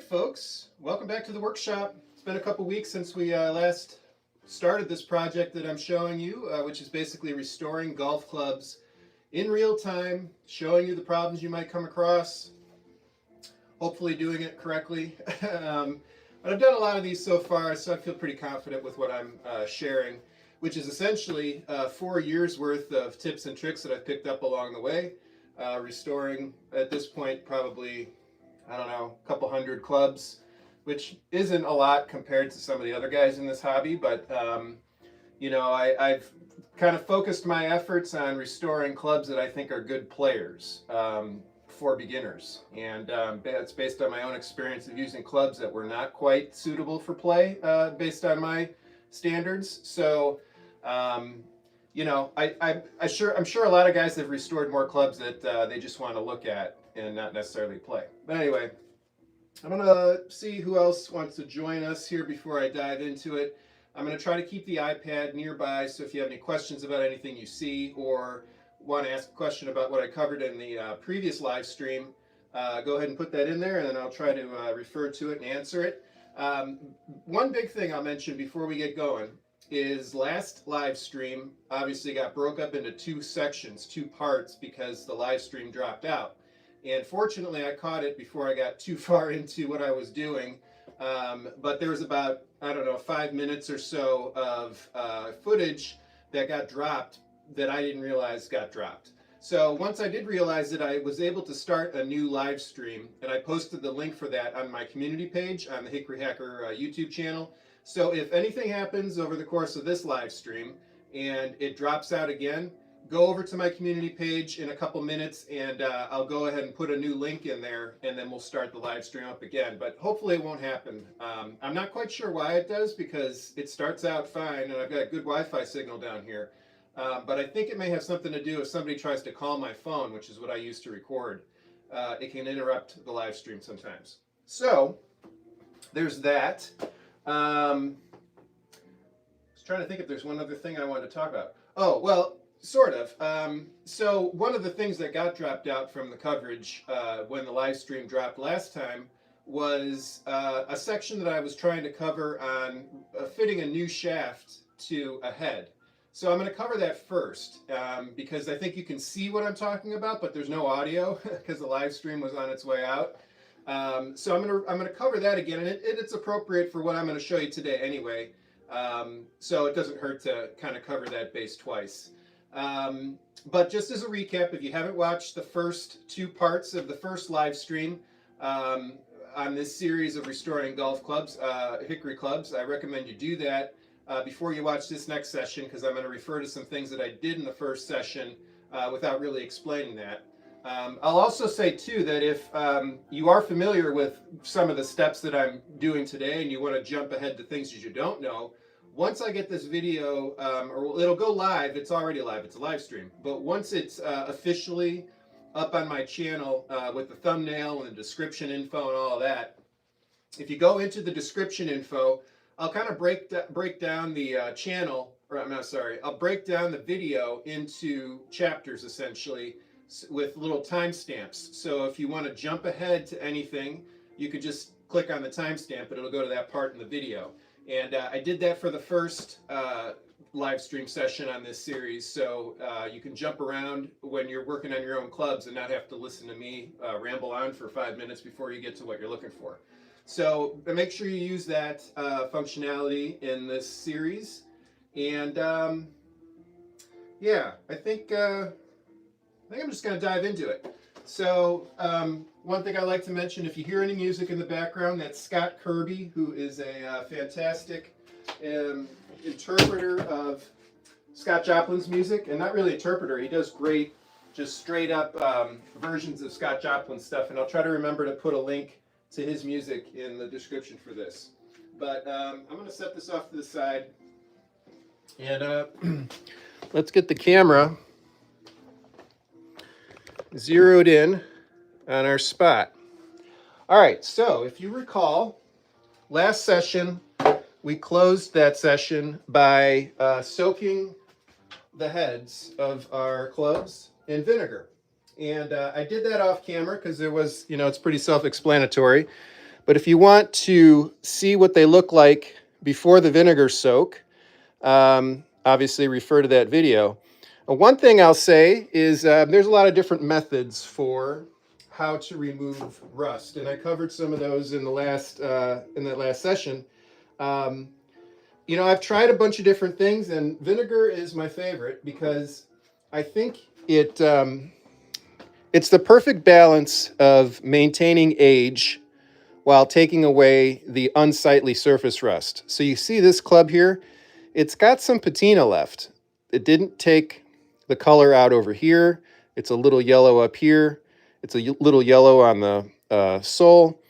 folks, welcome back to the workshop. It's been a couple weeks since we last started this project that I'm showing you, which is basically restoring golf clubs in real time, showing you the problems you might come across, hopefully doing it correctly. But I've done a lot of these so far, so I feel pretty confident with what I'm sharing, which is essentially 4 years worth of tips and tricks that I've picked up along the way, restoring at this point probably, I don't know, a couple hundred clubs, which isn't a lot compared to some of the other guys in this hobby, but you know, I've kind of focused my efforts on restoring clubs that I think are good players for beginners, and that's based on my own experience of using clubs that were not quite suitable for play based on my standards. So you know, I'm sure a lot of guys have restored more clubs that they just want to look at and not necessarily play. But anyway, I'm going to see who else wants to join us here before I dive into it. I'm going to try to keep the iPad nearby, so if you have any questions about anything you see or want to ask a question about what I covered in the previous live stream, go ahead and put that in there, and then I'll try to refer to it and answer it. One big thing I'll mention before we get going is last live stream obviously got broke up into two sections, two parts, because the live stream dropped out. And fortunately, I caught it before I got too far into what I was doing. But there was about, I don't know, 5 minutes or so of footage that got dropped that I didn't realize got dropped. So once I did realize it, I was able to start a new live stream, and I posted the link for that on my community page on the Hickory Hacker YouTube channel. So if anything happens over the course of this live stream and it drops out again, go over to my community page in a couple minutes, and I'll go ahead and put a new link in there, and then we'll start the live stream up again. But hopefully it won't happen. I'm not quite sure why it does, because it starts out fine, and I've got a good Wi-Fi signal down here. But I think it may have something to do if somebody tries to call my phone, which is what I use to record. It can interrupt the live stream sometimes. So there's that. I was trying to think if there's one other thing I wanted to talk about. Oh, well, sort of. So one of the things that got dropped out from the coverage when the live stream dropped last time was a section that I was trying to cover on fitting a new shaft to a head. So I'm going to cover that first because I think you can see what I'm talking about, but there's no audio because the live stream was on its way out. So I'm going to cover that again, and it's appropriate for what I'm going to show you today anyway. So it doesn't hurt to kind of cover that base twice. But just as a recap, if you haven't watched the first two parts of the first live stream on this series of restoring golf clubs, hickory clubs, I recommend you do that before you watch this next session, because I'm going to refer to some things that I did in the first session without really explaining that. I'll also say too that if you are familiar with some of the steps that I'm doing today and you want to jump ahead to things that you don't know, once I get this video, or it'll go live, it's already live, it's a live stream, but once it's officially up on my channel with the thumbnail and the description info and all of that, if you go into the description info, I'll kind of break down the channel, or I'm not sorry, I'll break down the video into chapters essentially with little timestamps. So if you want to jump ahead to anything, you could just click on the timestamp and it'll go to that part in the video. And I did that for the first live stream session on this series, so you can jump around when you're working on your own clubs and not have to listen to me ramble on for 5 minutes before you get to what you're looking for. So make sure you use that functionality in this series. And yeah, I think I'm just going to dive into it. So one thing I like to mention, if you hear any music in the background, that's Scott Kirby, who is a fantastic interpreter of Scott Joplin's music. And not really interpreter, he does great, just straight up versions of Scott Joplin stuff. And I'll try to remember to put a link to his music in the description for this. But I'm going to set this off to the side. And let's get the camera zeroed in on our spot. All right, so if you recall, last session we closed that session by soaking the heads of our clubs in vinegar. And I did that off camera because there was, you know, it's pretty self-explanatory. But if you want to see what they look like before the vinegar soak, obviously refer to that video. One thing I'll say is there's a lot of different methods for how to remove rust, and I covered some of those in the last in that last session. You know, I've tried a bunch of different things, and vinegar is my favorite because I think it's the perfect balance of maintaining age while taking away the unsightly surface rust. So you see this club here, it's got some patina left. It didn't take the color out over here. It's a little yellow up here. It's a little yellow on the sole.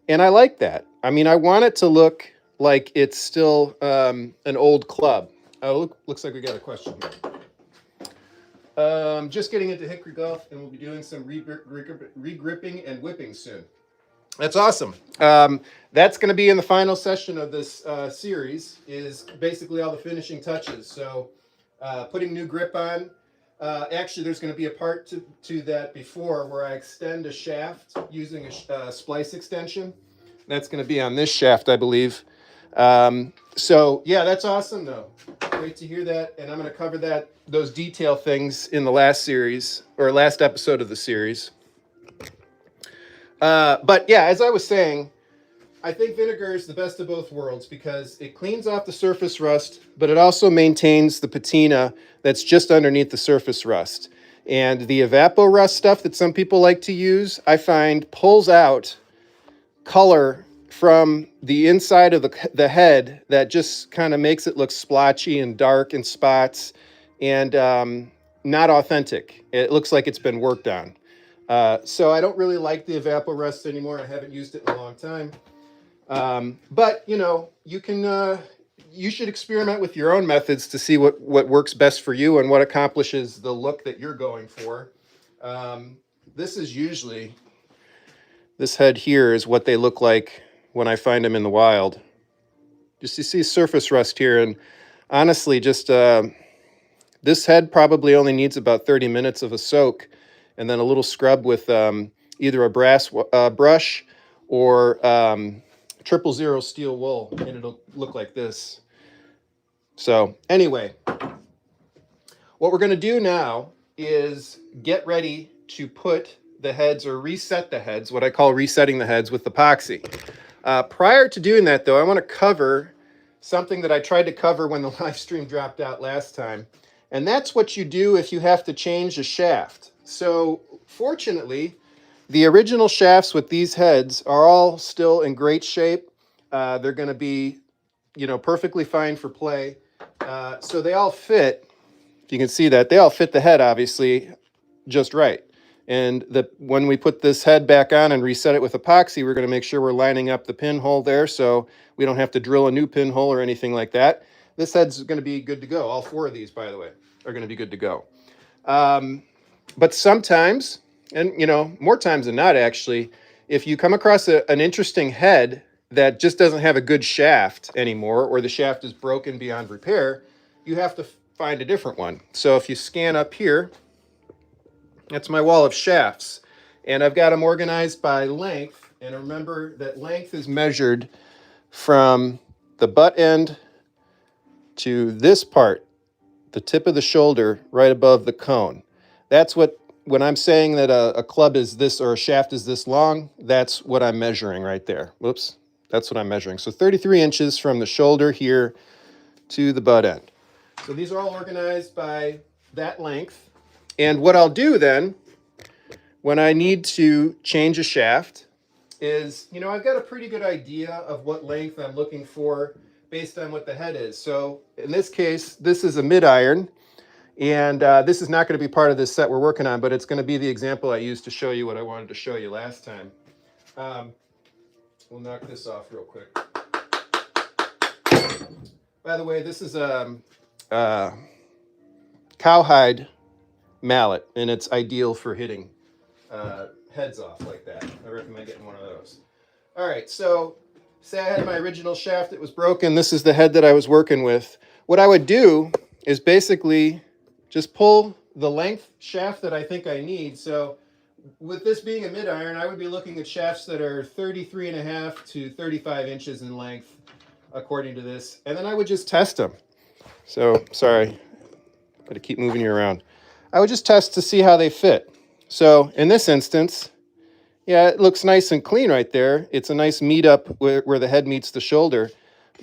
And I like that. I mean, I want it to look like it's still an old club. Oh, looks like we got a question here. Just getting into hickory golf, and we'll be doing some regripping and whipping soon. That's awesome. That's going to be in the final session of this series, is basically all the finishing touches. So putting new grip on. Actually, there's going to be a part to that before where I extend a shaft using a splice extension. That's going to be on this shaft, I believe. So yeah, that's awesome though. Great to hear that. And I'm going to cover those detail things in the last series, or last episode of the series. But yeah, as I was saying, I think vinegar is the best of both worlds because it cleans off the surface rust, but it also maintains the patina that's just underneath the surface rust. And the evapor rust stuff that some people like to use, I find pulls out color from the inside of the head that just kind of makes it look splotchy and dark in spots and not authentic. It looks like it's been worked on. So I don't really like the evapor rust anymore. I haven't used it in a long time. But you know, you should experiment with your own methods to see what works best for you and what accomplishes the look that you're going for. This is usually, this head here is what they look like when I find them in the wild. Just you see surface rust here, and honestly, just this head probably only needs about 30 minutes of a soak, and then a little scrub with either a brass brush or 000 steel wool, and it'll look like this. So anyway, what we're going to do now is get ready to put the heads, or reset the heads, what I call resetting the heads with epoxy. Prior to doing that though, I want to cover something that I tried to cover when the live stream dropped out last time. And that's what you do if you have to change a shaft. So fortunately, the original shafts with these heads are all still in great shape. They're going to be, you know, perfectly fine for play. So they all fit. You can see that they all fit the head, obviously, just right. And when we put this head back on and reset it with epoxy, we're going to make sure we're lining up the pinhole there so we don't have to drill a new pinhole or anything like that. This head's going to be good to go. All four of these, by the way, are going to be good to go. But sometimes, and you know, more times than not actually, if you come across an interesting head that just doesn't have a good shaft anymore, or the shaft is broken beyond repair, you have to find a different one. So if you scan up here, that's my wall of shafts. And I've got them organized by length. And remember that length is measured from the butt end to this part, the tip of the shoulder, right above the cone. That's what, when I'm saying that a club is this, or a shaft is this long, that's what I'm measuring right there. Whoops, that's what I'm measuring. So 33 inches from the shoulder here to the butt end. So these are all organized by that length. And what I'll do then, when I need to change a shaft, is, you know, I've got a pretty good idea of what length I'm looking for based on what the head is. So in this case, this is a mid-iron, and this is not going to be part of this set we're working on, but it's going to be the example I used to show you what I wanted to show you last time. We'll knock this off real quick. By the way, this is a cowhide mallet, and it's ideal for hitting heads off like that. I recommend getting one of those. All right, so say I had my original shaft that was broken. This is the head that I was working with. What I would do is basically just pull the length shaft that I think I need. So with this being a mid iron, I would be looking at shafts that are 33.5 to 35 inches in length, according to this. And then I would just test them. So, sorry, got to keep moving you around. I would just test to see how they fit. So, in this instance, yeah, it looks nice and clean right there. It's a nice meet up where the head meets the shoulder,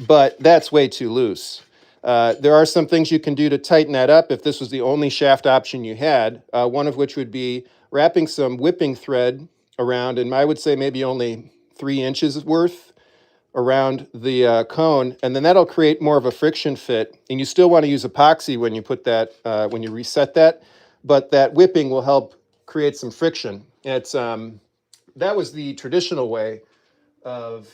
but that's way too loose. There are some things you can do to tighten that up if this was the only shaft option you had, one of which would be wrapping some whipping thread around, and I would say maybe only 3 inches worth around the cone, and then that'll create more of a friction fit. And you still want to use epoxy when you put that, when you reset that, but that whipping will help create some friction. It's that was the traditional way of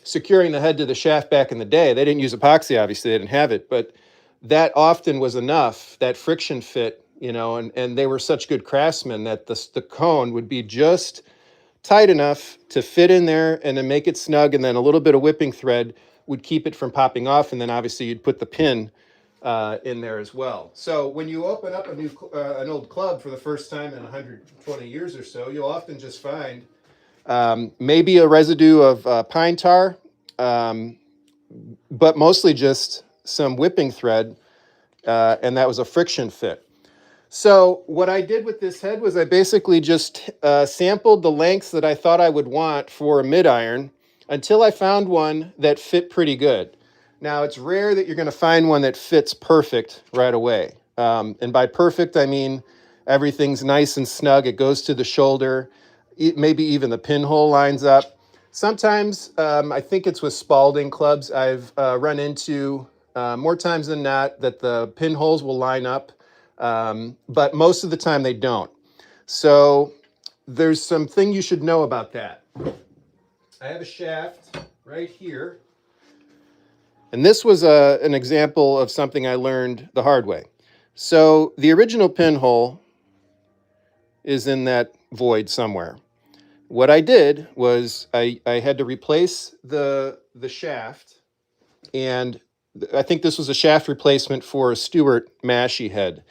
securing the head to the shaft back in the day. They didn't use epoxy, obviously, they didn't have it, but that often was enough, that friction fit, you know, and they were such good craftsmen that the cone would be just tight enough to fit in there and then make it snug, and then a little bit of whipping thread would keep it from popping off, and then obviously you'd put the pin in there as well. So when you open up an old club for the first time in 120 years or so, you'll often just find maybe a residue of pine tar, but mostly just some whipping thread, and that was a friction fit. So what I did with this head was I basically just sampled the lengths that I thought I would want for a mid iron until I found one that fit pretty good. Now, it's rare that you're going to find one that fits perfect right away. And by perfect, I mean everything's nice and snug. It goes to the shoulder. Maybe even the pinhole lines up. Sometimes, I think it's with Spalding clubs, I've run into more times than not that the pinholes will line up. But most of the time they don't. So there's something you should know about that. I have a shaft right here. And this was an example of something I learned the hard way. So the original pinhole is in that void somewhere. What I did was I had to replace the shaft, and I think this was a shaft replacement for a Stewart Mashie head.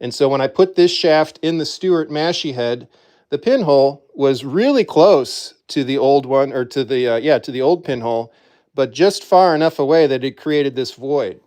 And so when I put this shaft in the Stewart Mashie head, the pinhole was really close to the old one, or to the old pinhole, but just far enough away that it created this void.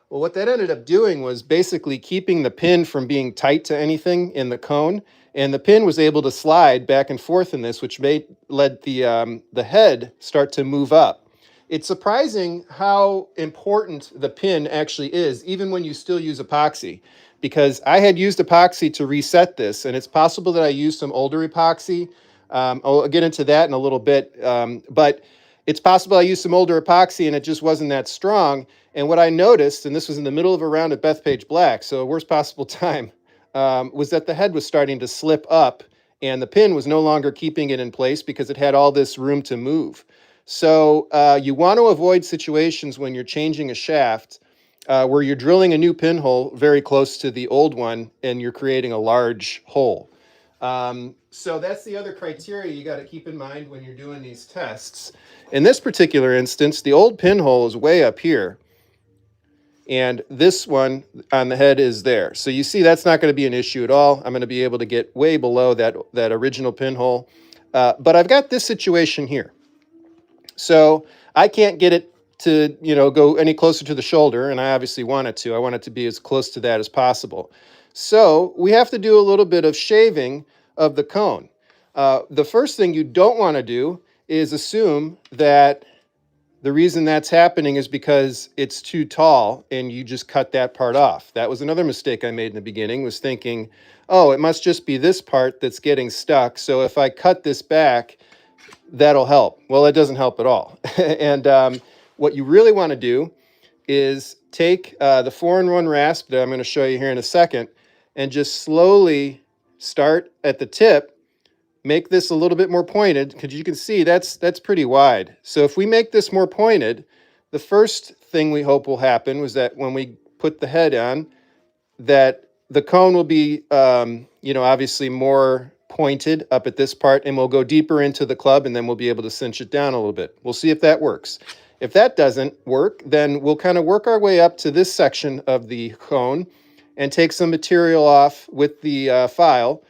Well, what that ended up doing was basically keeping the pin from being tight to anything in the cone, and the pin was able to slide back and forth in this, which led the head start to move up. It's surprising how important the pin actually is, even when you still use epoxy, because I had used epoxy to reset this, and it's possible that I used some older epoxy. I'll get into that in a little bit, but it's possible I used some older epoxy and it just wasn't that strong. And what I noticed, and this was in the middle of a round at Bethpage Black, so worst possible time, was that the head was starting to slip up and the pin was no longer keeping it in place because it had all this room to move. So you want to avoid situations when you're changing a shaft where you're drilling a new pinhole very close to the old one and you're creating a large hole. So that's the other criteria you got to keep in mind when you're doing these tests. In this particular instance, the old pinhole is way up here, and this one on the head is there. So you see that's not going to be an issue at all. I'm going to be able to get way below that original pinhole. But I've got this situation here. So I can't get it to, go any closer to the shoulder, and I obviously want it to. I want it to be as close to that as possible. So we have to do a little bit of shaving of the cone. The first thing you don't want to do is assume that the reason that's happening is because it's too tall and you just cut that part off. That was another mistake I made in the beginning, was thinking, oh, it must just be this part that's getting stuck, so if I cut this back, that'll help. Well, it doesn't help at all. And what you really want to do is take the 4-in-1 rasp that I'm going to show you here in a second and just slowly start at the tip. Make this a little bit more pointed, because you can see that's pretty wide. So if we make this more pointed, the first thing we hope will happen was that when we put the head on, that the cone will be, obviously more pointed up at this part, and we'll go deeper into the club, and then we'll be able to cinch it down a little bit. We'll see if that works. If that doesn't work, then we'll kind of work our way up to this section of the cone and take some material off with the file.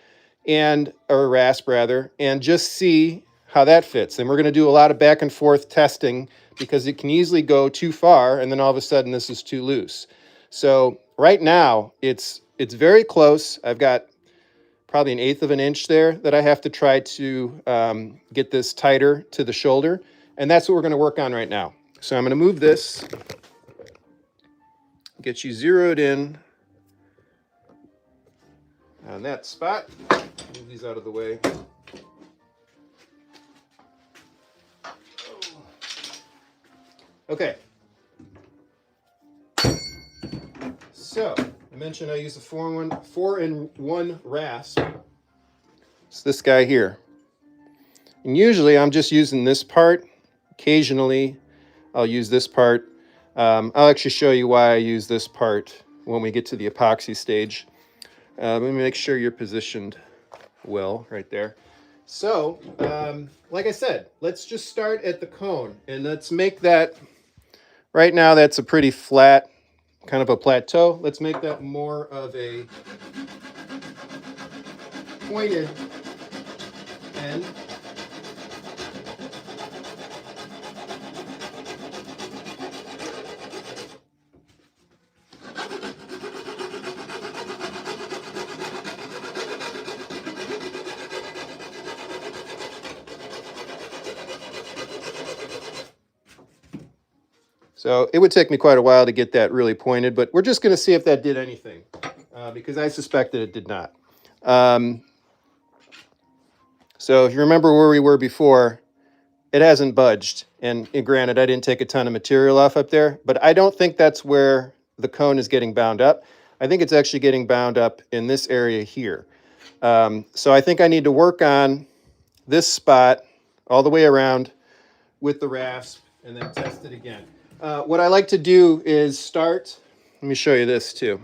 or rasp rather, and just see how that fits. And we're going to do a lot of back and forth testing because it can easily go too far and then all of a sudden this is too loose. So right now it's very close. I've got probably 1/8 of an inch there that I have to try to get this tighter to the shoulder. And that's what we're going to work on right now. So I'm going to move this, get you zeroed in on that spot. Move these out of the way. Okay. So I mentioned I use a 4-in-1 rasp. It's this guy here. And usually I'm just using this part. Occasionally I'll use this part. I'll actually show you why I use this part when we get to the epoxy stage. Let me make sure you're positioned well right there. So, like I said, let's just start at the cone and let's make that, right now that's a pretty flat, kind of a plateau. Let's make that more of a pointed end. So it would take me quite a while to get that really pointed, but we're just going to see if that did anything, because I suspect that it did not. So if you remember where we were before, it hasn't budged. And granted, I didn't take a ton of material off up there, but I don't think that's where the cone is getting bound up. I think it's actually getting bound up in this area here. So I think I need to work on this spot all the way around with the rasp and then test it again. What I like to do is start, let me show you this too.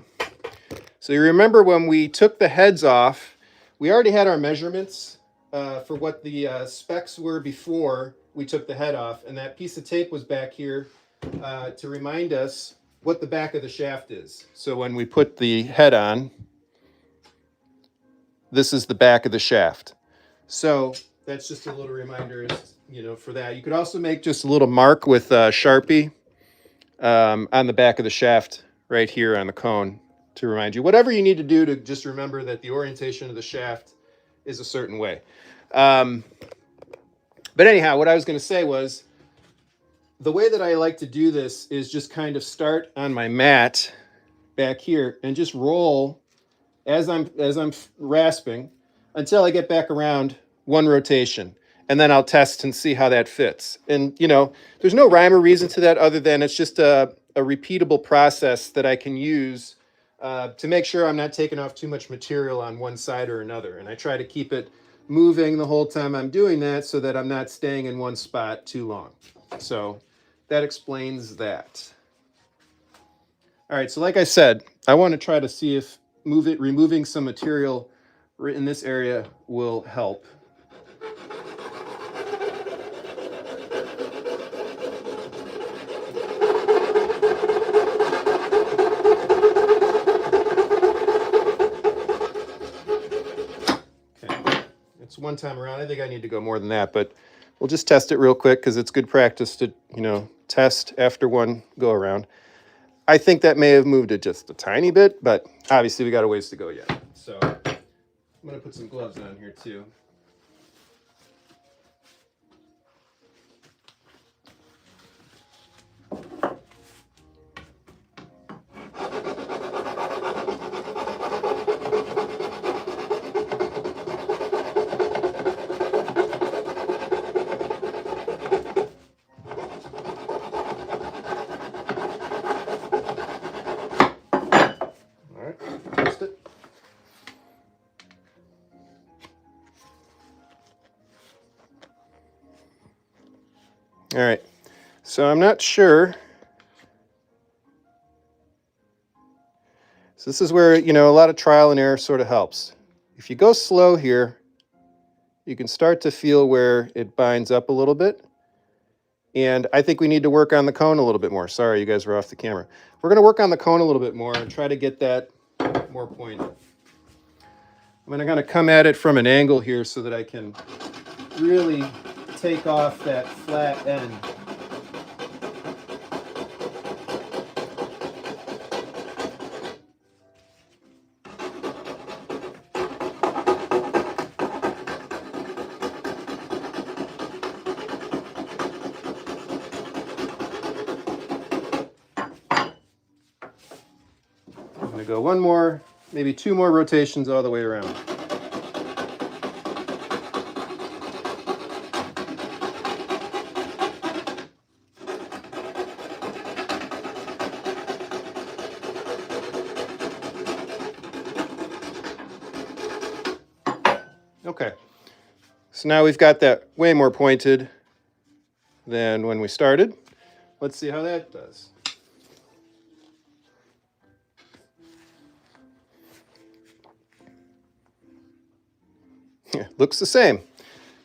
So you remember when we took the heads off, we already had our measurements for what the specs were before we took the head off, and that piece of tape was back here to remind us what the back of the shaft is. So when we put the head on, this is the back of the shaft. So that's just a little reminder, for that. You could also make just a little mark with Sharpie on the back of the shaft right here on the cone to remind you. Whatever you need to do to just remember that the orientation of the shaft is a certain way. But anyhow, what I was going to say was, the way that I like to do this is just kind of start on my mat back here and just roll as I'm rasping until I get back around one rotation. And then I'll test and see how that fits. And, there's no rhyme or reason to that other than it's just a repeatable process that I can use to make sure I'm not taking off too much material on one side or another. And I try to keep it moving the whole time I'm doing that so that I'm not staying in one spot too long. So that explains that. All right, so like I said, I want to try to see if removing some material in this area will help. One time around. I think I need to go more than that, but we'll just test it real quick because it's good practice to, test after one go around. I think that may have moved it just a tiny bit, but obviously we got a ways to go yet. So I'm going to put some gloves on here too. All right, so I'm not sure. So this is where, a lot of trial and error sort of helps. If you go slow here, you can start to feel where it binds up a little bit. And I think we need to work on the cone a little bit more. Sorry, you guys were off the camera. We're going to work on the cone a little bit more and try to get that more pointed. I'm going to come at it from an angle here so that I can really take off that flat end. I'm going to go one more, maybe two more rotations all the way around. Okay, so now we've got that way more pointed than when we started. Let's see how that does. Yeah, looks the same.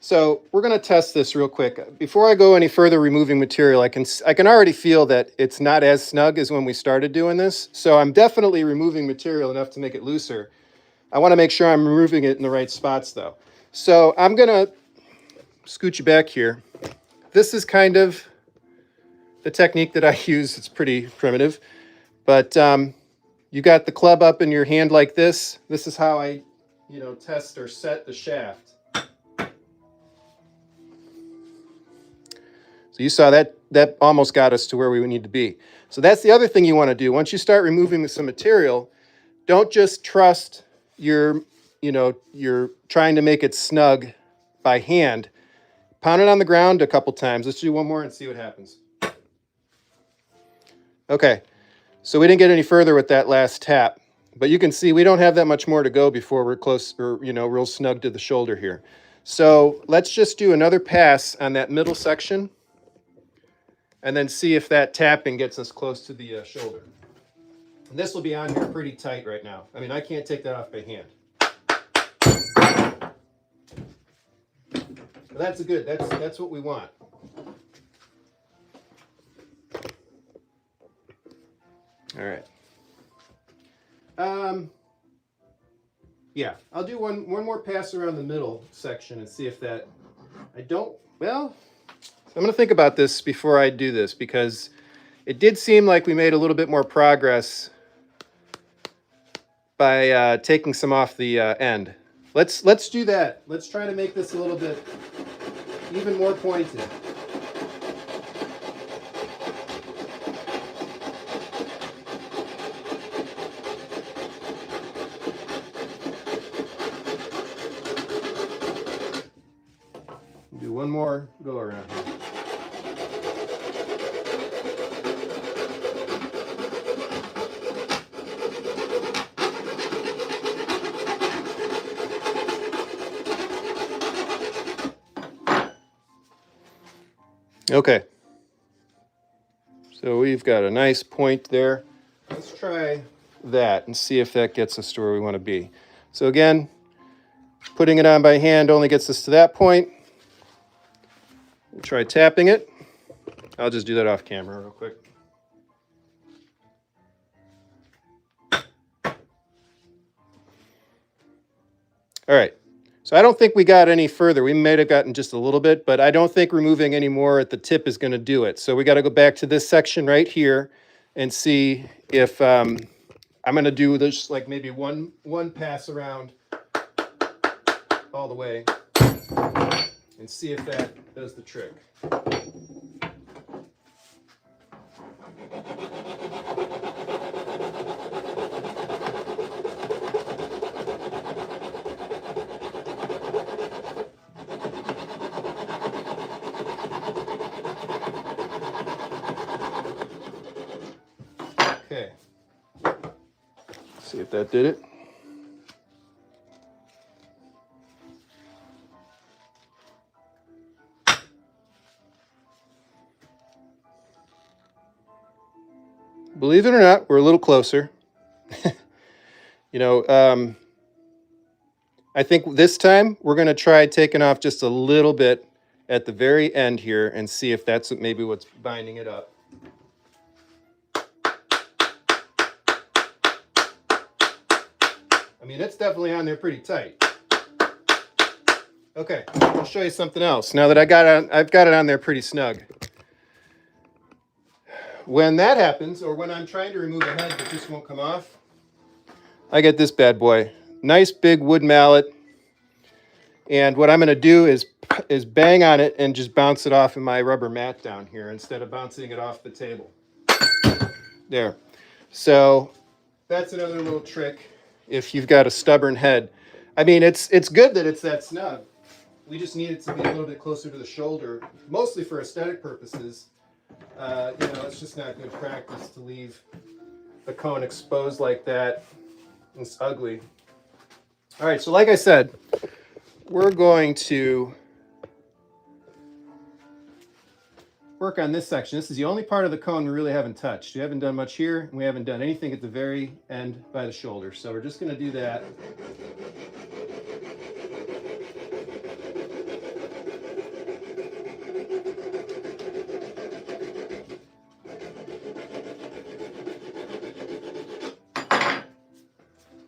So we're going to test this real quick. Before I go any further removing material, I can already feel that it's not as snug as when we started doing this. So I'm definitely removing material enough to make it looser. I want to make sure I'm removing it in the right spots though. So I'm going to scoot you back here. This is kind of the technique that I use. It's pretty primitive, but you got the club up in your hand like this. This is how I, test or set the shaft. So you saw that almost got us to where we need to be. So that's the other thing you want to do. Once you start removing some material, don't just trust you're trying to make it snug by hand. Pound it on the ground a couple times. Let's do one more and see what happens. Okay, so we didn't get any further with that last tap, but you can see we don't have that much more to go before we're close or, real snug to the shoulder here. So let's just do another pass on that middle section and then see if that tapping gets us close to the shoulder. And this will be on here pretty tight right now. I mean, I can't take that off by hand. But that's good. That's what we want. All right. Yeah, I'll do one more pass around the middle section and see if that. Well, I'm going to think about this before I do this because it did seem like we made a little bit more progress by taking some off the end. Let's do that. Let's try to make this a little bit even more pointed. Do one more go around here. Okay, so we've got a nice point there. Let's try that and see if that gets us to where we want to be. So again, putting it on by hand only gets us to that point. We'll try tapping it. I'll just do that off camera real quick. All right. So I don't think we got any further. We may have gotten just a little bit, but I don't think removing any more at the tip is going to do it. So we got to go back to this section right here and see if I'm going to do this like maybe one pass around all the way and see if that does the trick. Okay, see if that did it. Believe it or not, we're a little closer. I think this time we're going to try taking off just a little bit at the very end here and see if that's maybe what's binding it up. mean, it's definitely on there pretty tight. Okay, I'll show you something else. Now that I've got it on there pretty snug. When that happens, or when I'm trying to remove a head that just won't come off, I get this bad boy. Nice big wood mallet. And what I'm going to do is bang on it and just bounce it off in my rubber mat down here instead of bouncing it off the table. There. So that's another little trick if you've got a stubborn head. I mean, it's good that it's that snug. We just need it to be a little bit closer to the shoulder, mostly for aesthetic purposes. You know, it's just not good practice to leave the cone exposed like that. It's ugly. All right, so like I said, we're going to work on this section. This is the only part of the cone we really haven't touched. We haven't done much here, and we haven't done anything at the very end by the shoulder. So we're just going to do that.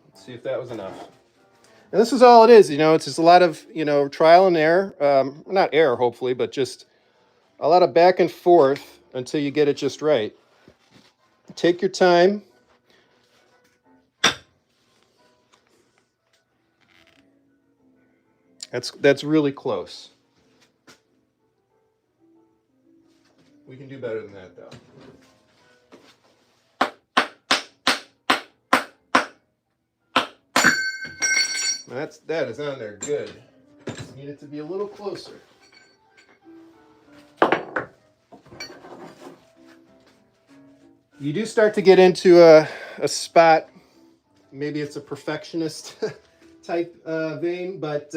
Let's see if that was enough. And this is all it is, you know, it's just a lot of, you know, trial and error. Not error, hopefully, but just a lot of back and forth until you get it just right. Take your time. That's really close. We can do better than that, though. That is on there good. Just need it to be a little closer. You do start to get into a spot, maybe it's a perfectionist type vein, but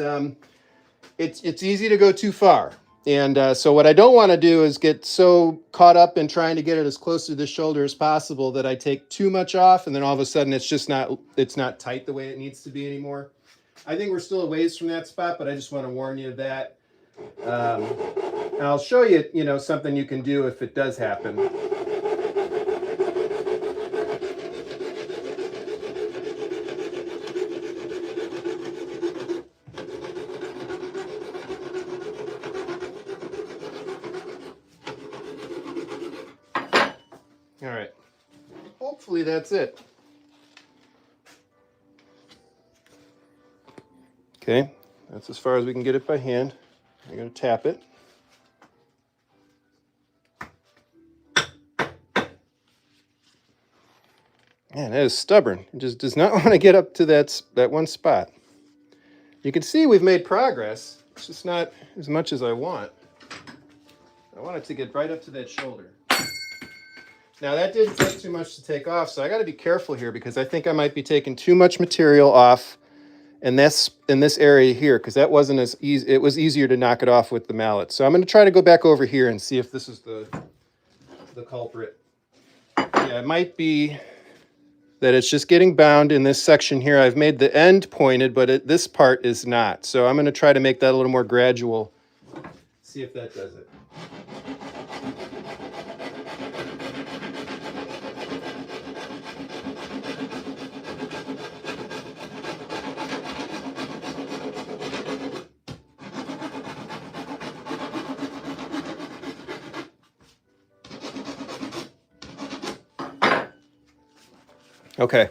it's easy to go too far. And so what I don't want to do is get so caught up in trying to get it as close to the shoulder as possible that I take too much off, and then all of a sudden it's not tight the way it needs to be anymore. I think we're still a ways from that spot, but I just want to warn you of that. And I'll show you, you know, something you can do if it does happen. All right. Hopefully that's it. Okay, that's as far as we can get it by hand. I'm going to tap it. Man, that is stubborn. It just does not want to get up to that one spot. You can see we've made progress. It's just not as much as I want. I want it to get right up to that shoulder. Now that didn't take too much to take off, so I got to be careful here because I think I might be taking too much material off in this area here, because that wasn't as easy. It was easier to knock it off with the mallet. So I'm going to try to go back over here and see if this is the culprit. Yeah, it might be that it's just getting bound in this section here. I've made the end pointed, but this part is not. So I'm going to try to make that a little more gradual. See if that does it. Okay,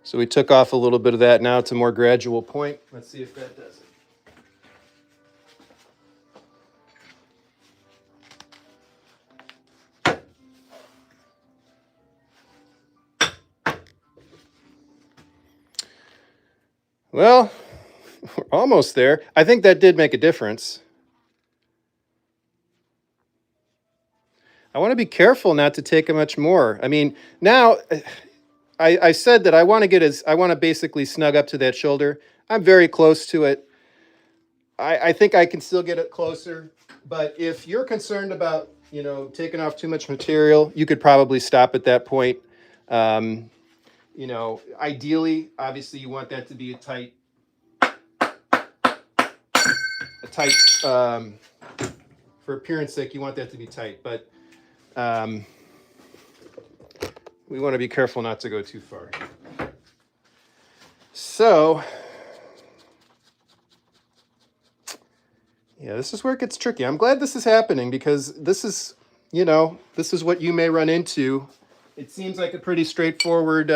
so we took off a little bit of that. Now it's a more gradual point. Let's see if that does it. Well, we're almost there. I think that did make a difference. I want to be careful not to take much more. I mean, now I said that I want to basically snug up to that shoulder. I'm very close to it. I think I can still get it closer, but if you're concerned about, you know, taking off too much material, you could probably stop at that point. You know, ideally, obviously you want that to be a tight, for appearance sake, you want that to be tight, but we want to be careful not to go too far. So, yeah, this is where it gets tricky. I'm glad this is happening because this is, you know, this is what you may run into. It seems like a pretty straightforward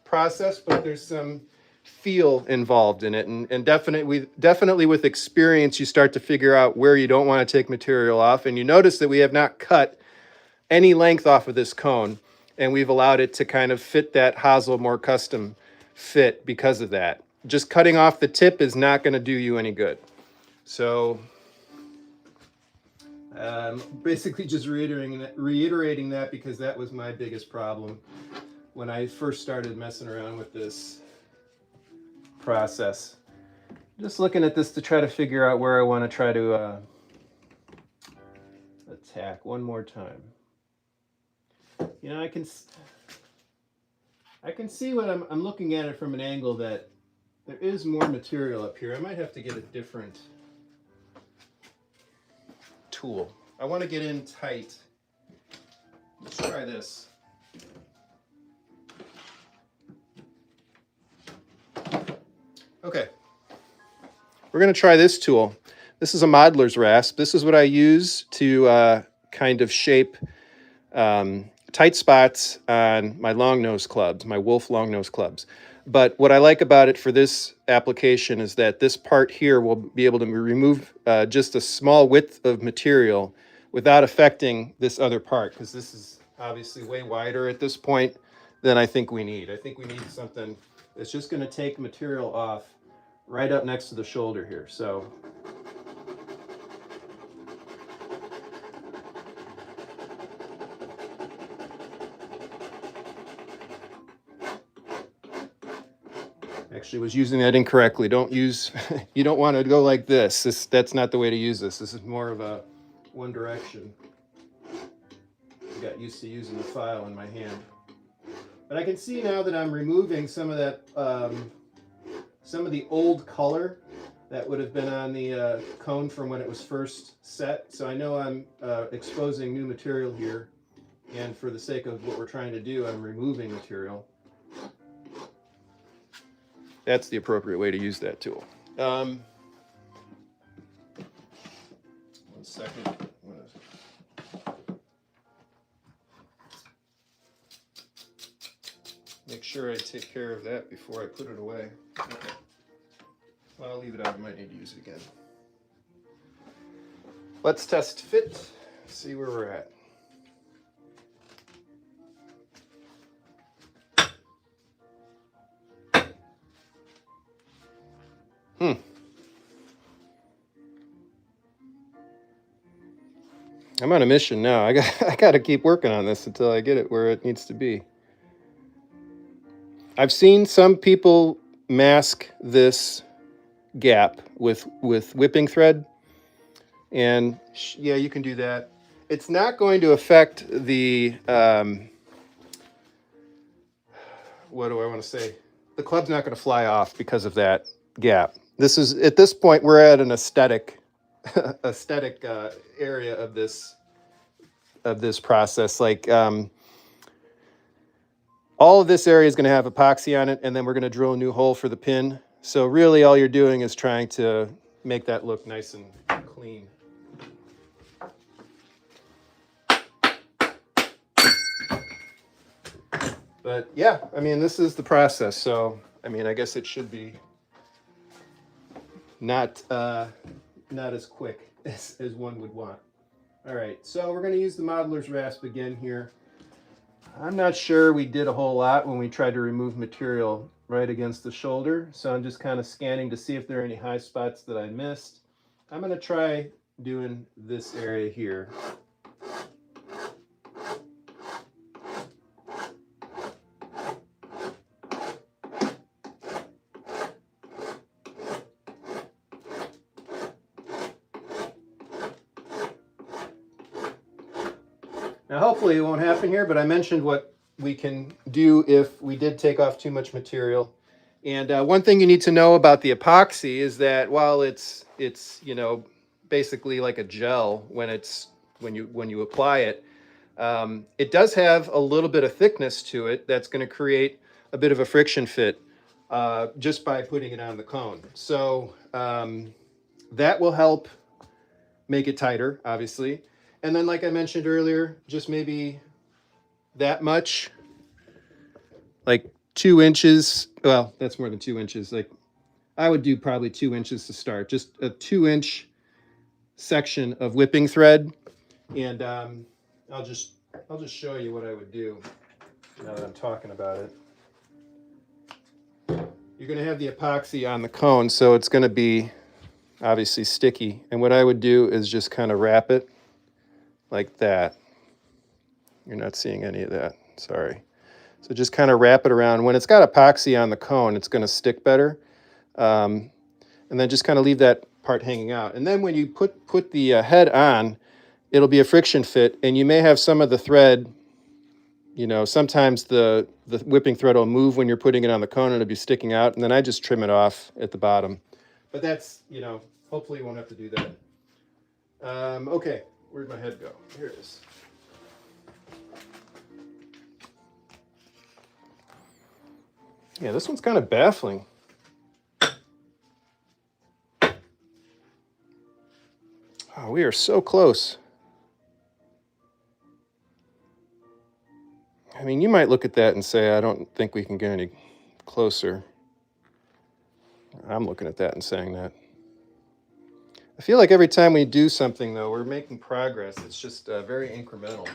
process, but there's some feel involved in it, and definitely with experience you start to figure out where you don't want to take material off. And you notice that we have not cut any length off of this cone, and we've allowed it to kind of fit that hosel more custom fit because of that. Just cutting off the tip is not going to do you any good. So basically just reiterating that because that was my biggest problem when I first started messing around with this process. Just looking at this to try to figure out where I want to try to attack one more time. You know, I can see when I'm looking at it from an angle that there is more material up here. I might have to get a different tool. I want to get in tight. Let's try this. Okay, we're going to try this tool. This is a modeler's rasp. This is what I use to kind of shape tight spots on my long nose clubs, my Wolf long nose clubs. But what I like about it for this application is that this part here will be able to remove just a small width of material without affecting this other part, because this is obviously way wider at this point than I think we need. I think we need something that's just going to take material off right up next to the shoulder here. So actually was using that incorrectly. Don't use, you don't want to go like this. That's not the way to use this. This is more of a one direction. I got used to using the file in my hand. But I can see now that I'm removing some of that, some of the old color that would have been on the cone from when it was first set. So I know I'm exposing new material here. And for the sake of what we're trying to do, I'm removing material. That's the appropriate way to use that tool. One second. Make sure I take care of that before I put it away. Okay. Well, I'll leave it out. I might need to use it again. Let's test fit, see where we're at. I'm on a mission now. I got to keep working on this until I get it where it needs to be. I've seen some people mask this gap with whipping thread, and yeah, you can do that. It's not going to affect the what do I want to say? The club's not going to fly off because of that gap. This is, at this point, we're at an aesthetic area of this process. Like all of this area is going to have epoxy on it, and then we're going to drill a new hole for the pin. So really all you're doing is trying to make that look nice and clean. But yeah, I mean, this is the process. So, I mean, I guess it should be not as quick as one would want. All right, so we're going to use the modeler's rasp again here. I'm not sure we did a whole lot when we tried to remove material right against the shoulder. So I'm just kind of scanning to see if there are any high spots that I missed. I'm going to try doing this area here. Now hopefully it won't happen here, but I mentioned what we can do if we did take off too much material. And one thing you need to know about the epoxy is that while it's you know, basically like a gel when you apply it, it does have a little bit of thickness to it that's going to create a bit of a friction fit just by putting it on the cone. So that will help make it tighter, obviously. And then, like I mentioned earlier, just maybe that much, like 2 inches. Well, that's more than 2 inches. Like I would do probably 2 inches to start, just a 2-inch section of whipping thread. And I'll just show you what I would do now that I'm talking about it. You're going to have the epoxy on the cone, so it's going to be obviously sticky. And what I would do is just kind of wrap it like that. You're not seeing any of that, sorry. So just kind of wrap it around. When it's got epoxy on the cone, it's going to stick better. And then just kind of leave that part hanging out. And then when you put the head on, it'll be a friction fit, and you may have some of the thread. You know, sometimes the whipping thread will move when you're putting it on the cone and it'll be sticking out, and then I just trim it off at the bottom. But that's, you know, hopefully you won't have to do that. Okay, where'd my head go? Here it is. Yeah, this one's kind of baffling. Oh, we are so close. I mean, you might look at that and say, I don't think we can get any closer. I'm looking at that and saying that. I feel like every time we do something, though, we're making progress. It's just very incremental.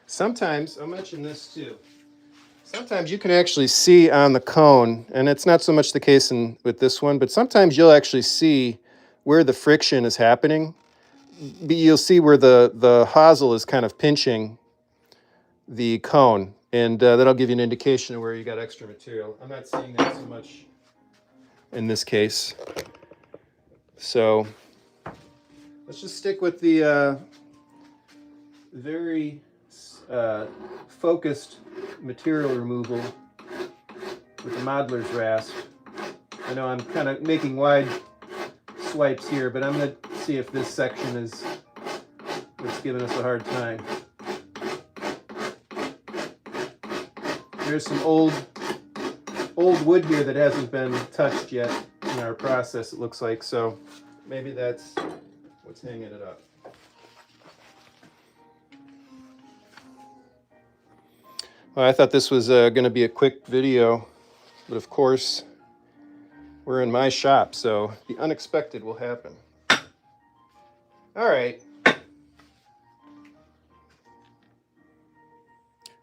Sometimes, I'll mention this too. Sometimes you can actually see on the cone, and it's not so much the case with this one, but sometimes you'll actually see where the friction is happening. You'll see where the hosel is kind of pinching the cone, and that'll give you an indication of where you got extra material. I'm not seeing that so much in this case. So let's just stick with the very focused material removal with the modeler's rasp. I know I'm kind of making wide swipes here, but I'm going to see if this section is what's giving us a hard time. There's some old wood here that hasn't been touched yet in our process, it looks like, so maybe that's what's hanging it up. Well, I thought this was going to be a quick video, but of course, we're in my shop, so the unexpected will happen. All right.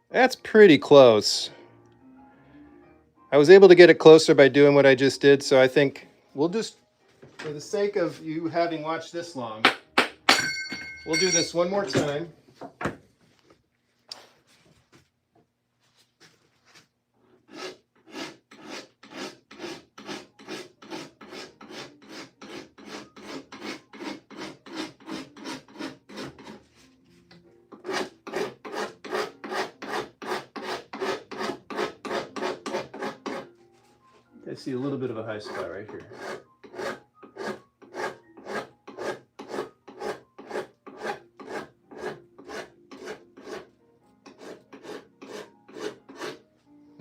That's pretty close. I was able to get it closer by doing what I just did, so I think we'll just, for the sake of you having watched this long, we'll do this one more time. I see a little bit of a high spot right here.